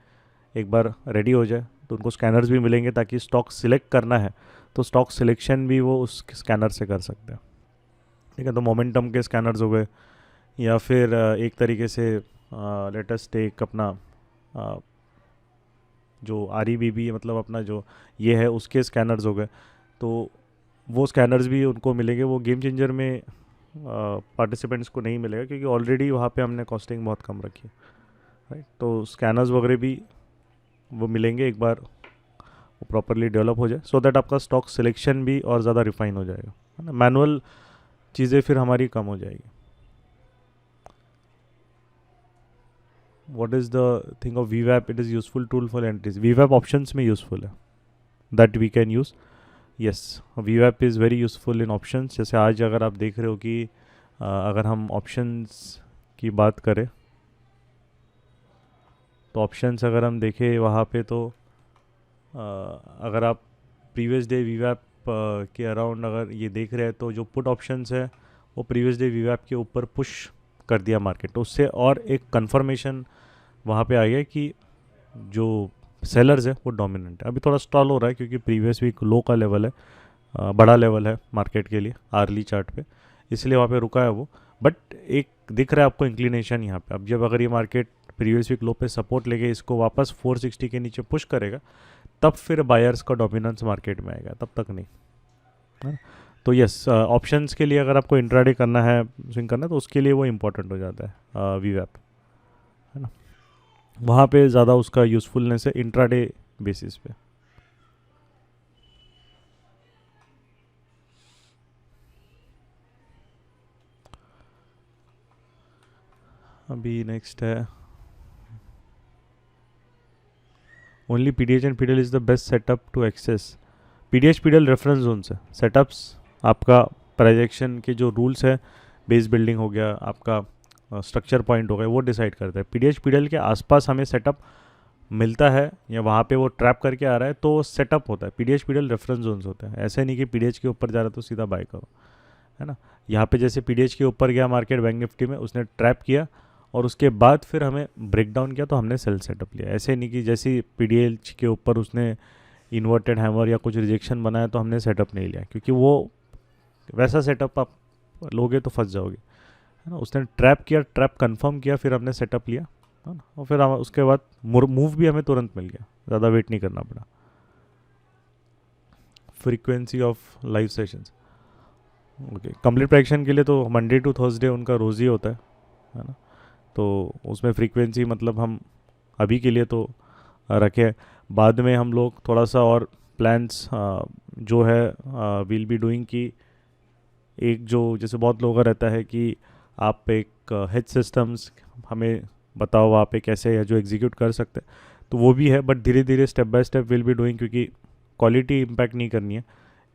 एक बार रेडी हो जाए तो उनको स्कैनर्स भी मिलेंगे, ताकि स्टॉक सिलेक्ट करना है तो स्टॉक सिलेक्शन भी वो उस स्कैनर से कर सकते हैं, ठीक है। तो मोमेंटम के स्कैनर्स हो गए, या फिर एक तरीके से लेटेस्ट टेक अपना जो आर ई बी बी मतलब अपना जो ये है उसके स्कैनर्स हो गए, तो वो स्कैनर्स भी उनको मिलेंगे। वो गेम चेंजर में पार्टिसिपेंट्स को नहीं मिलेगा, क्योंकि ऑलरेडी वहाँ पे हमने कॉस्टिंग बहुत कम रखी है, राइट। तो स्कैनर्स वगैरह भी वो मिलेंगे एक बार वो प्रॉपरली डेवलप हो जाए, सो दैट आपका स्टॉक सिलेक्शन भी और ज़्यादा रिफाइन हो जाएगा, है ना। मैनुअल चीज़ें फिर हमारी कम हो जाएगी। What is the thing of we वैप, it is useful tool for entries. We वैप options में यूज़फुल है, that we can use. Yes, we वैप is very useful in options. जैसे आज अगर आप देख रहे हो कि अगर हम ऑप्शंस की बात करें तो ऑप्शंस अगर हम देखें वहाँ पे तो अगर आप प्रीवियस डे वी वैप के अराउंड अगर ये देख रहे हैं तो जो पुट ऑप्शंस है वो प्रीवियस डे वी वैप के ऊपर पुश कर दिया मार्केट, तो उससे और एक कंफर्मेशन वहाँ पे आ गया कि जो सेलर्स है वो डोमिनेंट है। अभी थोड़ा स्टॉल हो रहा है क्योंकि प्रीवियस वीक लो का लेवल है, बड़ा लेवल है मार्केट के लिए आर्ली चार्ट पे, इसलिए वहाँ पे रुका है वो। बट एक दिख रहा है आपको इंक्लिनेशन यहाँ पे। अब जब अगर ये मार्केट प्रीवियस वीक लो पे सपोर्ट लेके इसको वापस 460 के नीचे पुश करेगा, तब फिर बायर्स का डोमिनेंस मार्केट में आएगा, तब तक नहीं। है ना। तो यस, ऑप्शंस के लिए अगर आपको इंट्राडे करना है, स्विंग करना है, तो उसके लिए वो इम्पोर्टेंट हो जाता है वीवैप, है ना। वहाँ पे ज़्यादा उसका यूज़फुलनेस है इंट्राडे बेसिस पे। अभी नेक्स्ट है, only P D H and P D L is the best setup to access. P D H P D L reference zone से सेटअप्स, आपका प्रोजेक्शन के जो रूल्स है, बेस बिल्डिंग हो गया, आपका स्ट्रक्चर पॉइंट हो गया, वो डिसाइड करता है। P D H P D L के आसपास हमें सेटअप मिलता है या वहाँ पे वो ट्रैप करके आ रहा है तो सेटअप होता है। P D H P D L reference zones होते हैं, ऐसे नहीं कि पी डी एच के ऊपर जा रहा है तो सीधा बाय करो, है ना। यहाँ पे जैसे पी डी एच के ऊपर गया मार्केट बैंक निफ्टी में, उसने ट्रैप किया और उसके बाद फिर हमें ब्रेक डाउन किया तो हमने सेल सेटअप लिया। ऐसे नहीं कि जैसे पी डी एच के ऊपर उसने इन्वर्टेड हैमर या कुछ रिजेक्शन बनाया तो हमने सेटअप नहीं लिया, क्योंकि वो वैसा सेटअप आप लोगे तो फंस जाओगे, है ना। उसने ट्रैप किया, ट्रैप कंफर्म किया, फिर हमने सेटअप लिया, है ना, और फिर उसके बाद मूव भी हमें तुरंत मिल गया, ज़्यादा वेट नहीं करना पड़ा। Frequency of live sessions, okay, complete prediction के लिए तो मंडे टू थर्सडे उनका रोज़ ही होता है ना। तो उसमें फ्रीक्वेंसी मतलब हम अभी के लिए तो रखें, बाद में हम लोग थोड़ा सा और प्लान्स जो है विल बी डूइंग कि एक जो जैसे बहुत लोगों का रहता है कि आप एक हेड सिस्टम्स हमें बताओ वहाँ पे कैसे है जो एग्जीक्यूट कर सकते हैं, तो वो भी है, बट धीरे धीरे step by step will be doing, क्योंकि क्वालिटी इम्पैक्ट नहीं करनी है।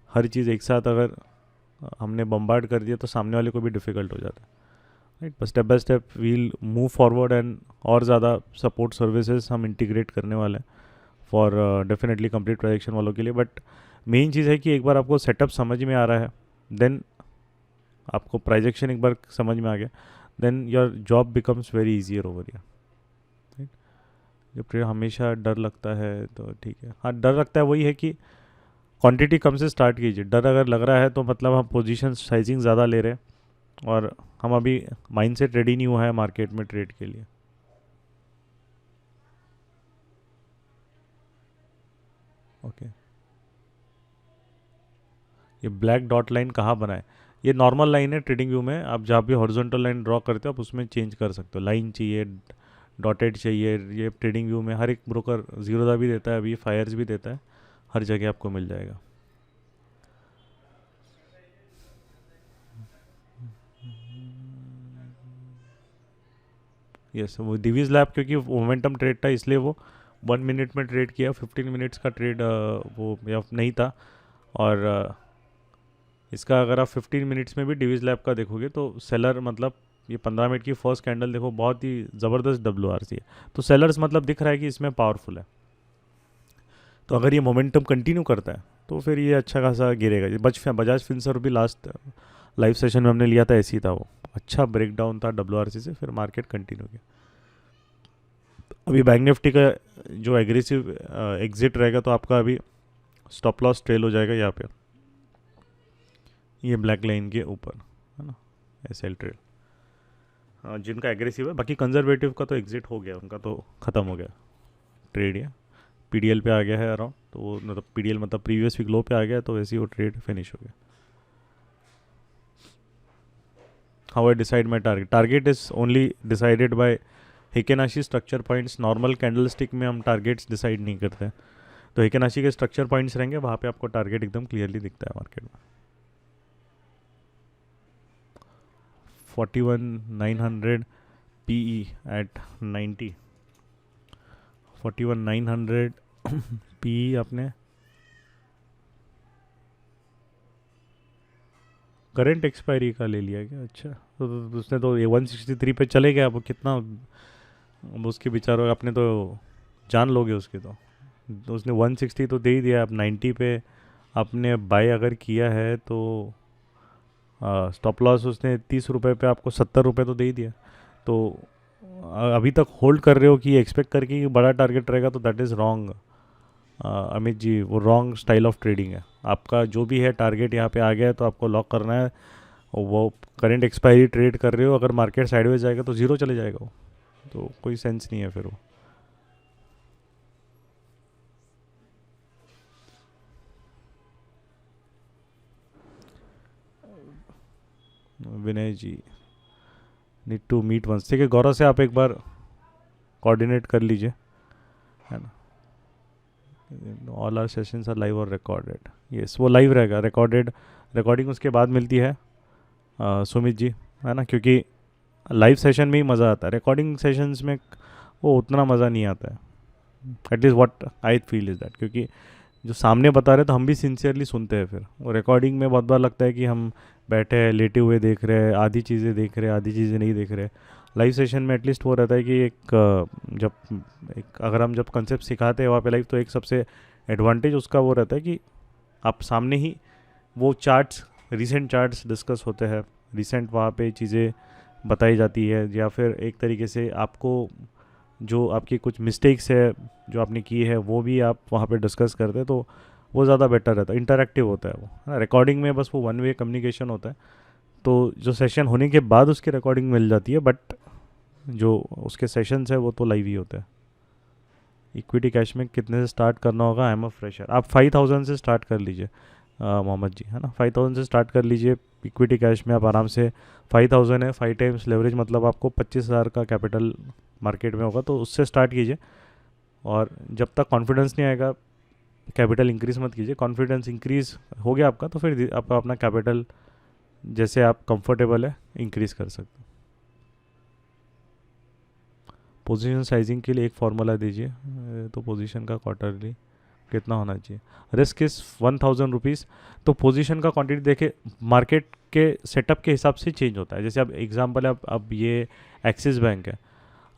हर चीज़ एक साथ अगर हमने बम्बार्ड कर दिया तो सामने वाले को भी डिफ़िकल्ट हो जाता है, राइट। बस step by step will move forward and और ज़्यादा सपोर्ट सर्विसेज हम इंटीग्रेट करने वाले हैं फॉर डेफिनेटली कंप्लीट प्रोजेक्शन वालों के लिए। बट मेन चीज़ है कि एक बार आपको सेटअप समझ में आ रहा है, देन आपको प्रोजेक्शन एक बार समझ में आ गया, then your job becomes very easier over here, right. जब ट्रेड हमेशा डर लगता है तो ठीक है, हाँ डर लगता है वही है कि क्वांटिटी कम से स्टार्ट कीजिए। डर अगर लग रहा है तो मतलब हम पोजीशन साइजिंग ज़्यादा ले रहे हैं और हम अभी माइंड सेट रेडी नहीं हुआ है मार्केट में ट्रेड के लिए। ओके, ये ब्लैक डॉट लाइन कहाँ बनाए? ये नॉर्मल लाइन है ट्रेडिंग व्यू में, आप जहाँ भी हॉरिजॉन्टल लाइन ड्रॉ करते हो आप उसमें चेंज कर सकते हो। लाइन चाहिए, डॉटेड चाहिए, ये ट्रेडिंग व्यू में हर एक ब्रोकर जीरोदा भी देता है, अभी फायर्स भी देता है, हर जगह आपको मिल जाएगा। यस, वो डिवीज लैब क्योंकि मोमेंटम ट्रेड था इसलिए वो 1 मिनट में ट्रेड किया, 15 मिनट्स का ट्रेड वो या नहीं था। और इसका अगर आप 15 मिनट्स में भी डिवीज लैब का देखोगे तो सेलर मतलब ये 15 मिनट की फर्स्ट कैंडल देखो, बहुत ही ज़बरदस्त WRC है, तो सेलर्स मतलब दिख रहा है कि इसमें पावरफुल है। तो अगर ये मोमेंटम कंटिन्यू करता है तो फिर ये अच्छा खासा गिरेगा। ये बजाज फिनसर्व भी लास्ट लाइव सेशन में हमने लिया था, ऐसी था वो, अच्छा ब्रेकडाउन था WRC से, फिर मार्केट कंटिन्यू किया। अभी बैंक निफ्टी का जो एग्रेसिव एग्जिट रहेगा तो आपका अभी स्टॉप लॉस ट्रेल हो जाएगा यहाँ पे, ये ब्लैक लाइन के ऊपर, है ना, SL ट्रेल। हाँ, जिनका एग्रेसिव है, बाकी कंजर्वेटिव का तो एग्जिट हो गया, उनका तो ख़त्म हो गया ट्रेड। ये PDL पे आ गया है अराउंड, तो वो मतलब PDL मतलब प्रीवियस वीक लो पे आ गया, तो वैसे ही वो ट्रेड फिनिश हो गया। How I decide my target? Target is only decided by Heikin Ashi structure points. Normal candlestick में हम टारगेट्स डिसाइड नहीं करते हैं, तो हिकेनाशी के स्ट्रक्चर पॉइंट्स रहेंगे, वहाँ पे आपको टारगेट एकदम क्लियरली दिखता है मार्केट में। 41,900 PE एट 90, 41,900 PE आपने करंट एक्सपायरी का ले लिया क्या? अच्छा, तो उसने तो ये 163 पे चले गया, अब कितना, अब उसके विचारों आपने तो जान लोगे उसके तो उसने 160 तो दे ही दिया, अब 90 पे आपने बाय अगर किया है तो स्टॉप लॉस उसने 30 रुपये पे आपको 70 रुपये तो दे ही दिया। तो अभी तक होल्ड कर रहे हो कि एक्सपेक्ट करके कि बड़ा टारगेट रहेगा, तो that is wrong Amit ji, वो रॉन्ग स्टाइल ऑफ ट्रेडिंग है। आपका जो भी है टारगेट यहाँ पे आ गया है तो आपको लॉक करना है, और वो करंट एक्सपायरी ट्रेड कर रहे हो, अगर मार्केट साइडवेज जाएगा तो ज़ीरो चले जाएगा वो, तो कोई सेंस नहीं है फिर वो। विनय जी नीड टू मीट वंस। ठीक है, गौरव से आप एक बार कोऑर्डिनेट कर लीजिए, है ना। All our sessions are live और रिकॉर्डेड। यस, वो लाइव रहेगा, रिकॉर्डिंग उसके बाद मिलती है सुमित जी, है ना, क्योंकि लाइव सेशन में ही मज़ा आता है, रिकॉर्डिंग सेशंस में वो उतना मज़ा नहीं आता है। At least what I feel is that, क्योंकि जो सामने बता रहे तो हम भी सिंसियरली सुनते हैं, फिर वो रिकॉर्डिंग में बहुत बार लगता है कि हम बैठे हैं लेटे हुए देख रहे हैं, आधी चीज़ें देख रहे हैं आधी चीज़ें नहीं देख रहे। लाइव सेशन में एटलीस्ट वो रहता है कि जब अगर हम जब कंसेप्ट सिखाते हैं वहाँ पे लाइव, तो एक सबसे एडवांटेज उसका वो रहता है कि आप सामने ही वो चार्ट्स, रीसेंट चार्ट्स डिस्कस होते हैं, रीसेंट वहाँ पे चीज़ें बताई जाती है, या फिर एक तरीके से आपको जो आपकी कुछ मिस्टेक्स है जो आपने की है वो भी आप वहाँ पे डिस्कस करते हैं, तो वो ज़्यादा बेटर रहता है, इंटरैक्टिव होता है वो, है ना। रिकॉर्डिंग में बस वो वन वे कम्युनिकेशन होता है, तो जो सेशन होने के बाद उसकी रिकॉर्डिंग मिल जाती है, बट जो उसके सेशंस है वो तो लाइव ही होता है। इक्विटी कैश में कितने से स्टार्ट करना होगा? I am a fresher. आप 5000 से स्टार्ट कर लीजिए मोहम्मद जी, है ना, 5000 से स्टार्ट कर लीजिए। इक्विटी कैश में आप आराम से 5000 है, 5 टाइम्स लेवरेज, मतलब आपको 25,000 का कैपिटल मार्केट में होगा, तो उससे स्टार्ट कीजिए। और जब तक कॉन्फिडेंस नहीं आएगा कैपिटल इंक्रीज़ मत कीजिए। कॉन्फिडेंस इंक्रीज़ हो गया आपका तो फिर आप अपना कैपिटल जैसे आप कंफर्टेबल है इंक्रीज़ कर सकते हैं। पोजीशन साइजिंग के लिए एक फार्मूला दीजिए, तो पोजीशन का क्वार्टरली कितना होना चाहिए? Risk is 1000 rupees. तो पोजीशन का क्वांटिटी देखे मार्केट के सेटअप के हिसाब से चेंज होता है। जैसे अब एग्जांपल है, अब ये एक्सिस बैंक है,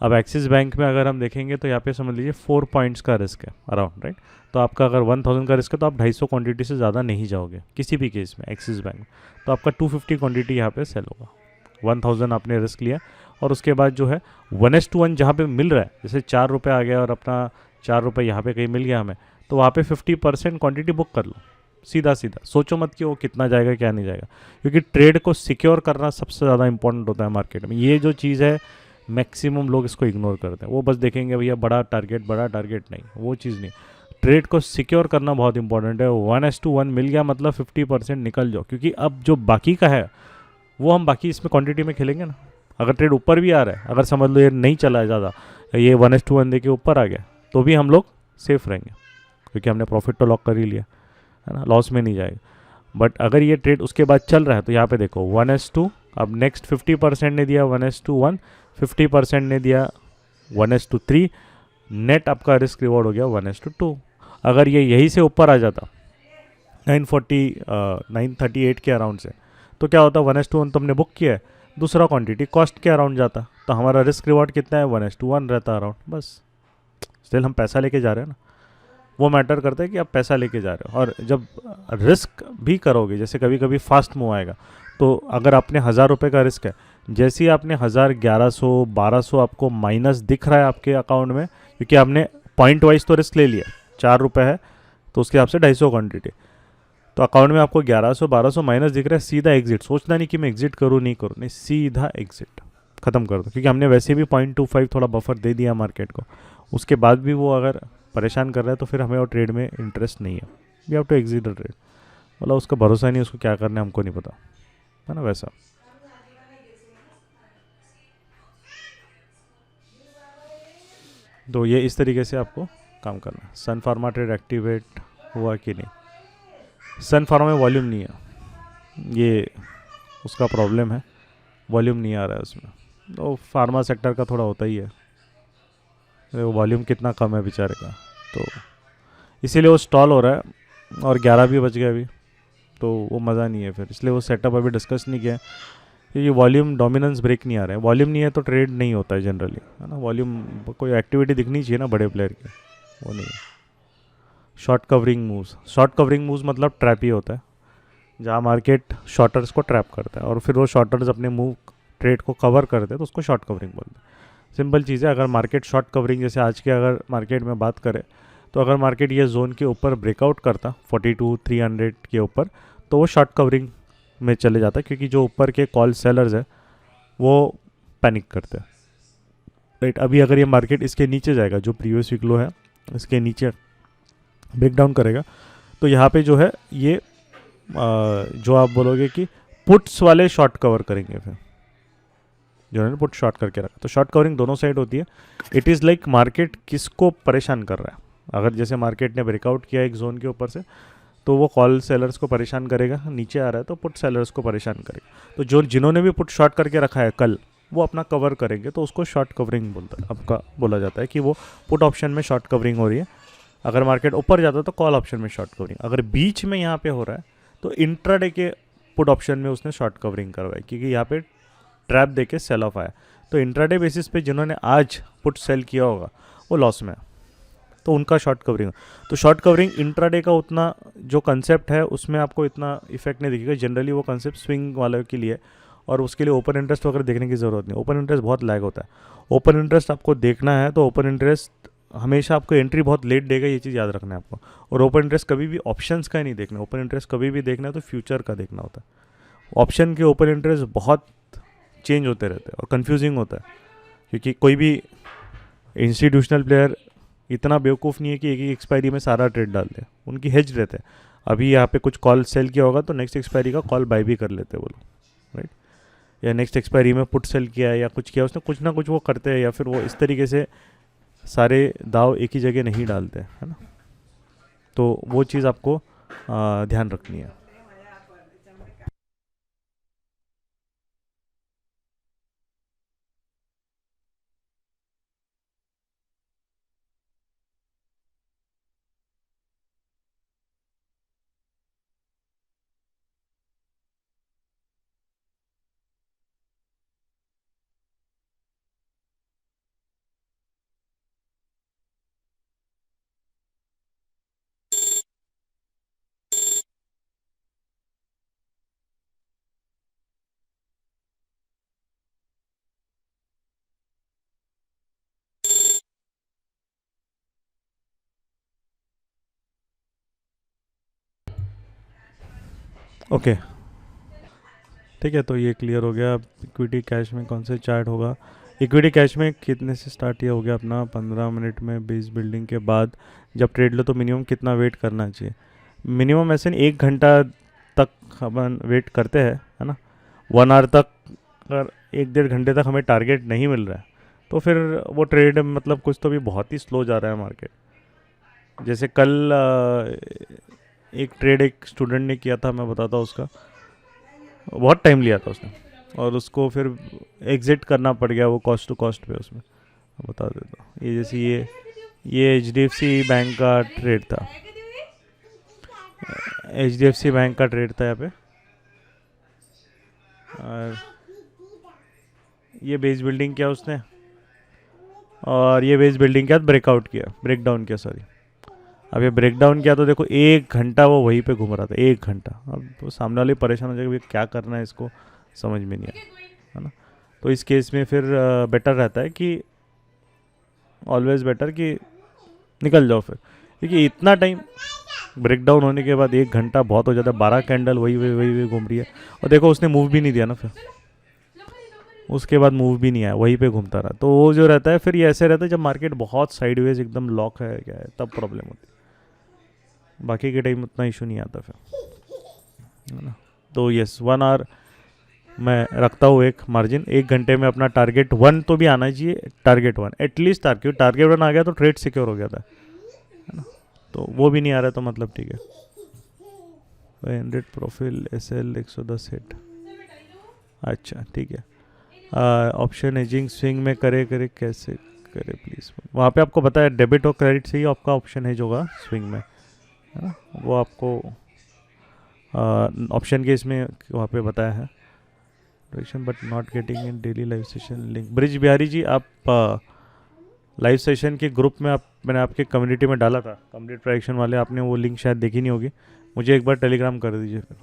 अब एक्सिस बैंक में अगर हम देखेंगे तो यहाँ पे समझ लीजिए 4 पॉइंट्स का रिस्क है अराउंड, राइट। तो आपका अगर 1000 का रिस्क है तो आप 250 क्वांटिटी से ज़्यादा नहीं जाओगे किसी भी केस में एक्सिस बैंक में, तो आपका 250 क्वांटिटी यहाँ पे सेल होगा। 1000 आपने रिस्क लिया, और उसके बाद जो है 1:1 जहाँ पे मिल रहा है, जैसे 4 रुपये आ गया और अपना 4 रुपये यहाँ पे कहीं मिल गया हमें, तो वहाँ पे 50% क्वांटिटी बुक कर लो, सीधा सीधा। सोचो मत कि वो कितना जाएगा क्या नहीं जाएगा, क्योंकि ट्रेड को सिक्योर करना सबसे ज़्यादा इंपॉर्टेंट होता है मार्केट में। ये जो चीज़ है मैक्सिमम लोग इसको इग्नोर करते हैं, वो बस देखेंगे भैया बड़ा टारगेट, नहीं, वो चीज़ नहीं। ट्रेड को सिक्योर करना बहुत इंपॉर्टेंट है। 1:1 मिल गया मतलब 50% निकल जाओ, क्योंकि अब जो बाकी का है वो हम बाकी इसमें क्वांटिटी में खेलेंगे ना। अगर ट्रेड ऊपर भी आ रहा है, अगर समझ लो ये नहीं चला है ज़्यादा, ये 1:1 दे के ऊपर आ गया, तो भी हम लोग सेफ रहेंगे, क्योंकि हमने प्रॉफिट तो लॉक कर ही लिया, है ना, लॉस में नहीं जाएगा। बट अगर ये ट्रेड उसके बाद चल रहा है तो यहाँ पे देखो 1:2, अब नेक्स्ट 50% ने दिया 1:1, 50% ने दिया 1:3, नेट आपका रिस्क रिवॉर्ड हो गया 1:2। अगर ये यहीं से ऊपर आ जाता 938 के अराउंड से, तो क्या होता 1:1 तो हमने बुक किया है, दूसरा क्वांटिटी कॉस्ट के अराउंड जाता, तो हमारा रिस्क रिवॉर्ड कितना है 1:1 रहता अराउंड। बस स्टिल हम पैसा लेके जा रहे हैं ना, वो मैटर करता है कि आप पैसा लेके जा रहे हो। और जब रिस्क भी करोगे, जैसे कभी कभी फास्ट मूव आएगा, तो अगर आपने 1000 रुपये का रिस्क है, जैसे ही आपने 1000, 1100, 1200 आपको माइनस दिख रहा है आपके अकाउंट में, क्योंकि आपने पॉइंट वाइज तो रिस्क ले लिया, 4 रुपये है तो उसके हिसाब से 250 क्वान्टिटी, तो अकाउंट में आपको 1100, 1200 माइनस दिख रहा है, सीधा एग्जिट। सोचना नहीं कि मैं एग्जिट करूँ नहीं करूँ, नहीं, सीधा एग्जिट ख़त्म कर दो, क्योंकि हमने वैसे भी 0.25 थोड़ा बफर दे दिया मार्केट को, उसके बाद भी वो अगर परेशान कर रहा है तो फिर हमें वो ट्रेड में इंटरेस्ट नहीं है। We have to exit the trade, मतलब उसका भरोसा नहीं, उसको क्या करना है हमको नहीं पता, है ना, वैसा। तो ये इस तरीके से आपको काम करना है। सन फार्मा ट्रेड एक्टिवेट हुआ कि नहीं? सन फार्मा में वॉल्यूम नहीं है, ये उसका प्रॉब्लम है, वॉल्यूम नहीं आ रहा है उसमें। तो फार्मा सेक्टर का थोड़ा होता ही है, वॉल्यूम कितना कम है बेचारे का, तो इसीलिए वो स्टॉल हो रहा है। और 11 भी बज गया अभी, तो वो मज़ा नहीं है फिर, इसलिए वो सेटअप अभी डिस्कस नहीं किया, क्योंकि वॉल्यूम डोमिनेंस ब्रेक नहीं आ रहा है। वॉल्यूम नहीं है तो ट्रेड नहीं होता है जनरली, है ना। वॉल्यूम कोई एक्टिविटी दिखनी चाहिए ना बड़े प्लेयर की, वो नहीं है। शॉर्ट कवरिंग मूव्स मतलब ट्रैप ही होता है, जहाँ मार्केट शॉर्टर्स को ट्रैप करता है और फिर वो शॉर्टर्स अपने मूव ट्रेड को कवर करते हैं, तो उसको शॉर्ट कवरिंग बोलते हैं। सिंपल चीज़ है। अगर मार्केट शॉर्ट कवरिंग, जैसे आज के अगर मार्केट में बात करें, तो अगर मार्केट ये जोन के ऊपर ब्रेकआउट करता 42,300 के ऊपर, तो वो शॉर्ट कवरिंग में चले जाता है, क्योंकि जो ऊपर के कॉल सेलर्स है वो पैनिक करते हैं, राइट। अभी अगर ये मार्केट इसके नीचे जाएगा, जो प्रीवियस वीक लो है इसके नीचे ब्रेक डाउन करेगा, तो यहाँ पे जो है ये जो आप बोलोगे कि पुट्स वाले शॉर्ट कवर करेंगे फिर, जिन्होंने पुट शॉर्ट करके रखा। तो शॉर्ट कवरिंग दोनों साइड होती है। इट इज़ लाइक मार्केट किसको परेशान कर रहा है। अगर जैसे मार्केट ने ब्रेकआउट किया एक जोन के ऊपर से, तो वो कॉल सेलर्स को परेशान करेगा, नीचे आ रहा है तो पुट सेलर्स को परेशान करेगा। तो जो जिन्होंने भी पुट शॉर्ट करके रखा है कल, वो अपना कवर करेंगे, तो उसको शॉर्ट कवरिंग बोला जाता है कि वो पुट ऑप्शन में शॉर्ट कवरिंग हो रही है। अगर मार्केट ऊपर जाता है तो कॉल ऑप्शन में शॉर्ट कवरिंग। अगर बीच में यहाँ पे हो रहा है तो इंट्राडे के पुट ऑप्शन में उसने शॉर्ट कवरिंग करवाई, क्योंकि यहाँ पे ट्रैप देके सेल ऑफ आया। तो इंट्राडे बेसिस पे जिन्होंने आज पुट सेल किया होगा वो लॉस में है, तो उनका शॉर्ट कवरिंग। तो शॉर्ट कवरिंग इंट्राडे का उतना जो कंसेप्ट है उसमें आपको इतना इफेक्ट नहीं दिखेगा। जनरली वो कंसेप्ट स्विंग वालों के लिए, और उसके लिए ओपन इंटरेस्ट वगैरह देखने की ज़रूरत नहीं। ओपन इंटरेस्ट बहुत लैग होता है। ओपन इंटरेस्ट आपको देखना है तो ओपन इंटरेस्ट हमेशा आपको एंट्री बहुत लेट देगा, ये चीज़ याद रखना है आपको। और ओपन इंटरेस्ट कभी भी ऑप्शंस का ही नहीं देखना। ओपन इंटरेस्ट कभी भी देखना है तो फ्यूचर का देखना होता है। ऑप्शन के ओपन इंटरेस्ट बहुत चेंज होते रहते हैं और कंफ्यूजिंग होता है, क्योंकि कोई भी इंस्टीट्यूशनल प्लेयर इतना बेवकूफ़ नहीं है कि एक ही एक्सपायरी में सारा ट्रेड डाल दे। उनकी हेज रहते हैं। अभी यहाँ पे कुछ कॉल सेल किया होगा तो नेक्स्ट एक्सपायरी का कॉल बाय भी कर लेते हैं वो लोग, राइट। या नेक्स्ट एक्सपायरी में पुट सेल किया है या कुछ किया, उसने कुछ ना कुछ वो करते हैं, या फिर वो इस तरीके से सारे दाव एक ही जगह नहीं डालते, है ना। तो वो चीज़ आपको ध्यान रखनी है। ओके, ठीक है, तो ये क्लियर हो गया। अब इक्विटी कैश में कौन से चार्ट होगा। इक्विटी कैश में कितने से स्टार्ट किया हो गया अपना 15 मिनट में बेस बिल्डिंग के बाद जब ट्रेड लो तो मिनिमम कितना वेट करना चाहिए। मिनिमम ऐसे नहीं, 1 घंटा तक अपन वेट करते हैं, है ना। 1 आवर तक, अगर 1 डेढ़ घंटे तक हमें टारगेट नहीं मिल रहा है तो फिर वो ट्रेड मतलब कुछ तो भी बहुत ही स्लो जा रहा है मार्केट। जैसे कल एक ट्रेड एक स्टूडेंट ने किया था, मैं बताता हूँ उसका। बहुत टाइम लिया था उसने और उसको फिर एग्ज़िट करना पड़ गया वो कॉस्ट टू कॉस्ट पे उसमें। बता देता हूँ, ये जैसे ये HDFC बैंक का ट्रेड था। HDFC बैंक का ट्रेड था यहाँ पे, और ये बेस बिल्डिंग किया उसने, और ये बेस बिल्डिंग के बाद ब्रेकआउट किया, ब्रेकडाउन किया, सॉरी। अब ये ब्रेकडाउन किया तो देखो 1 घंटा वो वहीं पे घूम रहा था, 1 घंटा। अब वो सामने वाले परेशान हो जाएगा, भैया क्या करना है इसको, समझ में नहीं आया, है ना। तो इस केस में फिर बेटर रहता है कि ऑलवेज बेटर कि निकल जाओ फिर, क्योंकि इतना टाइम ब्रेकडाउन होने के बाद 1 घंटा बहुत हो जाता है। 12 कैंडल वही घूम रही है, और देखो उसने मूव भी नहीं दिया ना, फिर उसके बाद मूव भी नहीं आया, वहीं पे घूमता रहा। तो वो जो रहता है फिर ये ऐसे रहता है जब मार्केट बहुत साइडवेज एकदम लॉक है क्या है, तब प्रॉब्लम होती है। बाकी के टाइम उतना इशू नहीं आता फिर, है ना। तो यस, 1 आवर मैं रखता हूँ एक मार्जिन। 1 घंटे में अपना टारगेट 1 तो भी आना चाहिए, टारगेट 1 एटलीस्ट। टारगेट 1 आ गया तो ट्रेड सिक्योर हो गया था, है ना। तो वो भी नहीं आ रहा तो मतलब ठीक है। 100 प्रोफाइल SL 110 हिट, अच्छा ठीक है। ऑप्शन एजिंग स्विंग में करे कैसे करे प्लीज़। वहाँ पे आपको बताया डेबिट और क्रेडिट से ही आपका ऑप्शन एज होगा स्विंग में, है ना। वो आपको ऑप्शन के इसमें वहाँ पे बताया है। But not getting in daily live session link. Brij Bihari ji, आप लाइव सेशन के ग्रुप में मैंने आपके कम्युनिटी में डाला था, कम्युनिटी प्रोडक्शन वाले, आपने वो लिंक शायद देखी नहीं होगी। मुझे एक बार टेलीग्राम कर दीजिए फिर।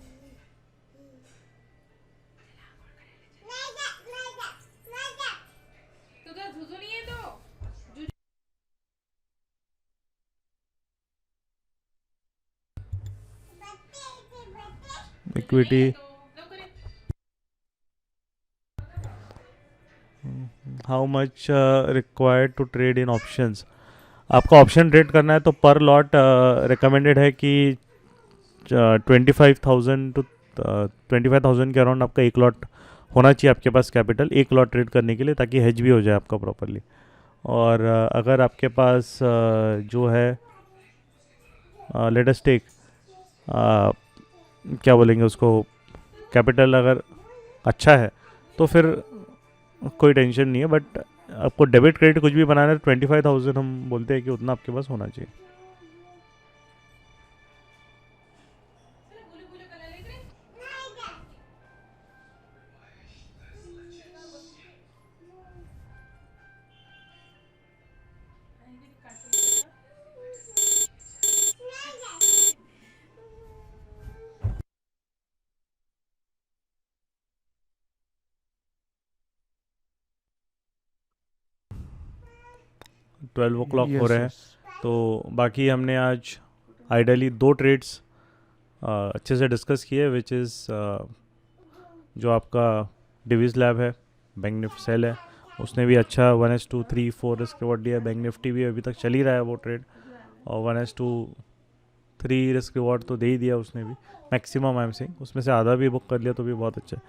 Equity how much required to trade in options. आपका ऑप्शन ट्रेड करना है तो पर लॉट रिकमेंडेड है कि 25,000 to 25,000 के अराउंड आपका एक लॉट होना चाहिए आपके पास कैपिटल, एक लॉट ट्रेड करने के लिए, ताकि हेज भी हो जाए आपका प्रॉपरली। और अगर आपके पास जो है लेट अस टेक क्या बोलेंगे उसको, कैपिटल अगर अच्छा है तो फिर कोई टेंशन नहीं है। बट आपको डेबिट क्रेडिट कुछ भी बनाना है, 25,000 हम बोलते हैं कि उतना आपके पास होना चाहिए। ट्वेल्व ओ क्लॉक हो यस रहे हैं, यस। तो बाकी हमने आज आइडियली 2 ट्रेड्स अच्छे से डिस्कस किए, विच इज़ जो आपका डिविज लैब है, बैंक निफ्टी सेल है, उसने भी अच्छा 1:2 3 4 रिस्क रिवॉर्ड दिया। बैंक निफ्टी भी अभी तक चल ही रहा है वो ट्रेड, और 1:2 3 रिस्क रिवॉर्ड तो दे ही दिया उसने भी, मैक्सिमम आई एम सेइंग, उसमें से आधा भी बुक कर लिया तो भी बहुत अच्छा है।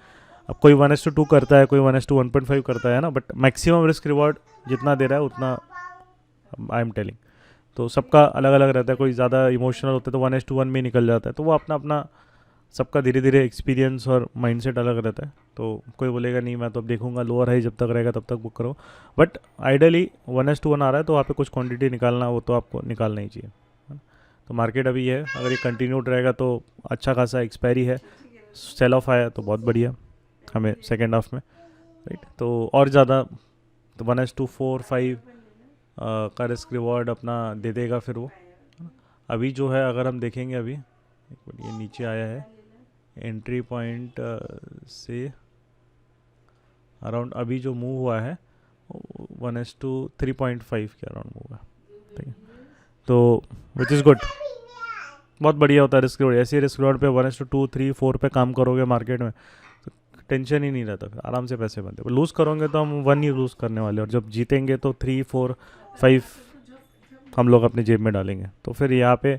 अब कोई 1:2 करता है, कोई 1:1.5 करता है ना, बट मैक्सिमम रिस्क रिवॉर्ड जितना दे रहा है उतना आई एम टेलिंग। तो सबका अलग अलग रहता है, कोई ज़्यादा इमोशनल होता है तो 1:1 में निकल जाता है, तो वो अपना अपना सबका धीरे धीरे एक्सपीरियंस और माइंडसेट अलग रहता है। तो कोई बोलेगा नहीं मैं तो अब देखूंगा लोअर हाई जब तक रहेगा तब तक बुक करो, बट आइडियली 1:1 आ रहा है तो वहाँ पे कुछ क्वांटिटी निकालना, वो तो आपको निकालना ही चाहिए, है ना। तो मार्केट अभी ये है, अगर ये कंटिन्यूड रहेगा तो अच्छा खासा एक्सपायरी है, सेल ऑफ आया तो बहुत बढ़िया हमें सेकेंड हाफ में, राइट। तो और ज़्यादा तो 1:4 5 का रिस्क रिवॉर्ड अपना दे देगा फिर वो। अभी जो है अगर हम देखेंगे, अभी एक मिनट, ये नीचे आया है एंट्री पॉइंट से अराउंड, अभी जो मूव हुआ है 1:3.5 के अराउंड मूव है, ठीक है। तो विच इज़ गुड, बहुत बढ़िया होता है रिस्क रिवॉर्ड। ऐसे रिस्क रिवॉर्ड पे 1:2 3 4 पे काम करोगे मार्केट में तो टेंशन ही नहीं रहता, फिर आराम से पैसे बनते। लूज़ करोगे तो हम 1 ही लूज़ करने वाले, और जब जीतेंगे तो 3 4 5 हम लोग अपनी जेब में डालेंगे। तो फिर यहाँ पे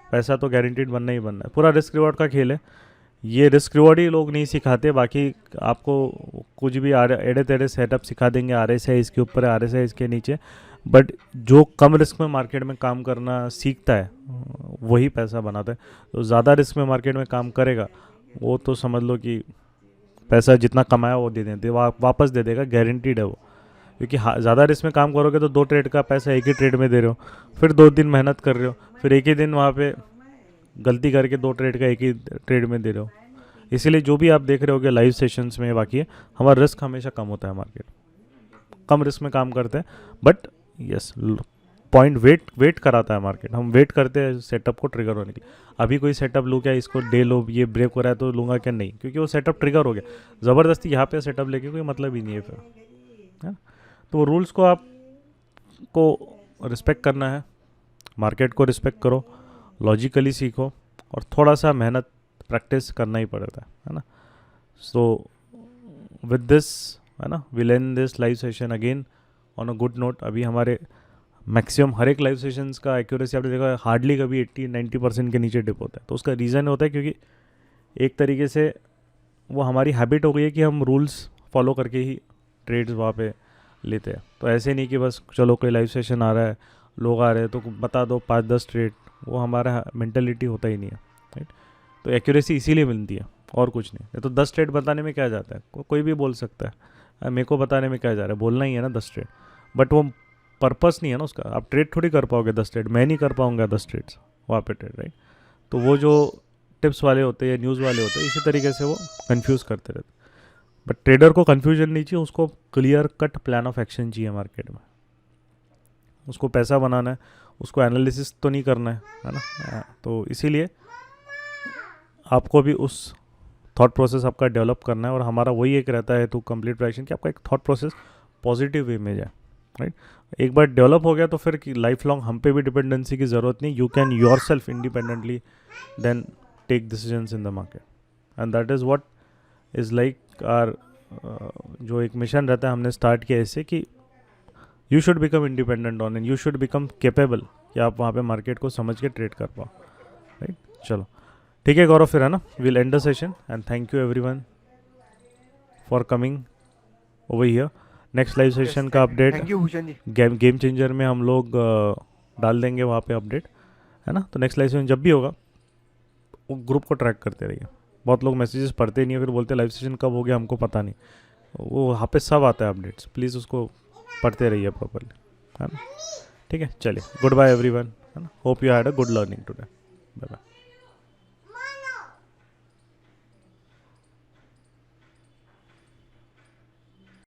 पैसा तो गारंटीड बनना ही बनना है, पूरा रिस्क रिवॉर्ड का खेल है। ये रिस्क रिवॉर्ड ही लोग नहीं सिखाते, बाकी आपको कुछ भी एड़े तेड़े सेटअप सिखा देंगे, RSI इसके ऊपर है, RSI इसके नीचे, बट जो कम रिस्क में मार्केट में काम करना सीखता है वही पैसा बनाता है। तो ज़्यादा रिस्क में मार्केट में काम करेगा वो तो समझ लो कि पैसा जितना कमाया वो वापस दे देगा, गारंटीड है वो। क्योंकि ज़्यादा रिस्क में काम करोगे तो 2 ट्रेड का पैसा एक ही ट्रेड में दे रहे हो, फिर 2 दिन मेहनत कर रहे हो, फिर एक ही दिन वहाँ पे गलती करके 2 ट्रेड का एक ही ट्रेड में दे रहे हो। इसीलिए जो भी आप देख रहे होगे लाइव सेशंस में, बाकी हमारा रिस्क हमेशा कम होता है, मार्केट कम रिस्क में काम करते हैं, बट यस पॉइंट वेट कराता है मार्केट, हम वेट करते हैं सेटअप को ट्रिगर होने के लिए। अभी कोई सेटअप लूँ क्या, इसको डे लो, ये ब्रेक हो रहा है तो लूँगा क्या, नहीं, क्योंकि वो सेटअप ट्रिगर हो गया। ज़बरदस्ती यहाँ पे सेटअप लेके कोई मतलब ही नहीं है फिर, है। तो वो रूल्स को आपको रिस्पेक्ट करना है, मार्केट को रिस्पेक्ट करो, लॉजिकली सीखो, और थोड़ा सा मेहनत प्रैक्टिस करना ही पड़ता है ना। सो विद दिस, है ना, will and this live session again on a good note. अभी हमारे मैक्सिमम हर एक लाइव सेशंस का एक्यूरेसी आपने देखा हार्डली कभी 80-90% के नीचे डिप होता है। तो उसका रीज़न होता है क्योंकि एक तरीके से वो हमारी हैबिट हो गई है कि हम रूल्स फॉलो करके ही ट्रेड्स वहाँ पे लेते हैं। तो ऐसे नहीं कि बस चलो कोई लाइव सेशन आ रहा है, लोग आ रहे हैं तो बता दो 5-10 ट्रेड, वो हमारा मेंटलिटी होता ही नहीं है, राइट। तो एक्यूरेसी इसीलिए मिलती है और कुछ नहीं। तो 10 ट्रेड बताने में क्या जाता है, कोई भी बोल सकता है, मेरे को बताने में क्या जा रहा है, बोलना ही है ना 10 ट्रेड, बट वो पर्पस नहीं है ना उसका। आप ट्रेड थोड़ी कर पाओगे 10 ट्रेड, मैं नहीं कर पाऊंगा 10 ट्रेड्स वहाँ पे ट्रेड, राइट। तो वो जो टिप्स वाले होते हैं या न्यूज़ वाले होते हैं, इसी तरीके से वो कंफ्यूज करते रहते। बट ट्रेडर को कंफ्यूजन नहीं चाहिए, उसको clear cut plan of action चाहिए मार्केट में। उसको पैसा बनाना है, उसको एनालिसिस तो नहीं करना है ना। तो इसीलिए आपको भी उस थॉट प्रोसेस आपका डेवलप करना है, और हमारा वही एक रहता है टू कंप्लीट प्रोडक्शन कि आपका एक थॉट प्रोसेस पॉजिटिव वे में जाए, राइट। एक बार डेवलप हो गया तो फिर लाइफ लॉन्ग हम पे भी डिपेंडेंसी की ज़रूरत नहीं। You can yourself independently then take decisions in the market, and that is what is like our जो एक मिशन रहता है हमने स्टार्ट किया इससे कि you should become independent on and you should become capable कि आप वहाँ पे मार्केट को समझ के ट्रेड कर पाओ, राइट। चलो ठीक है गौरव, फिर है ना, will end the session and thank you everyone for coming over here. Next live session का update thank you Bhushan ji. Game changer में हम लोग डाल देंगे वहाँ पे अपडेट, है ना. तो नेक्स्ट लाइव सेशन जब भी होगा वो ग्रुप को ट्रैक करते रहिए. बहुत लोग मैसेजेस पढ़ते नहीं है, फिर बोलते लाइव सेशन कब हो गया हमको पता नहीं. वो वहाँ पे सब आता है अपडेट्स, प्लीज़ उसको पढ़ते रहिए प्रॉपरली, है ना. ठीक है, चलिए, गुड बाय एवरीवन, है ना. Hope you had a good learning today. Bye bye.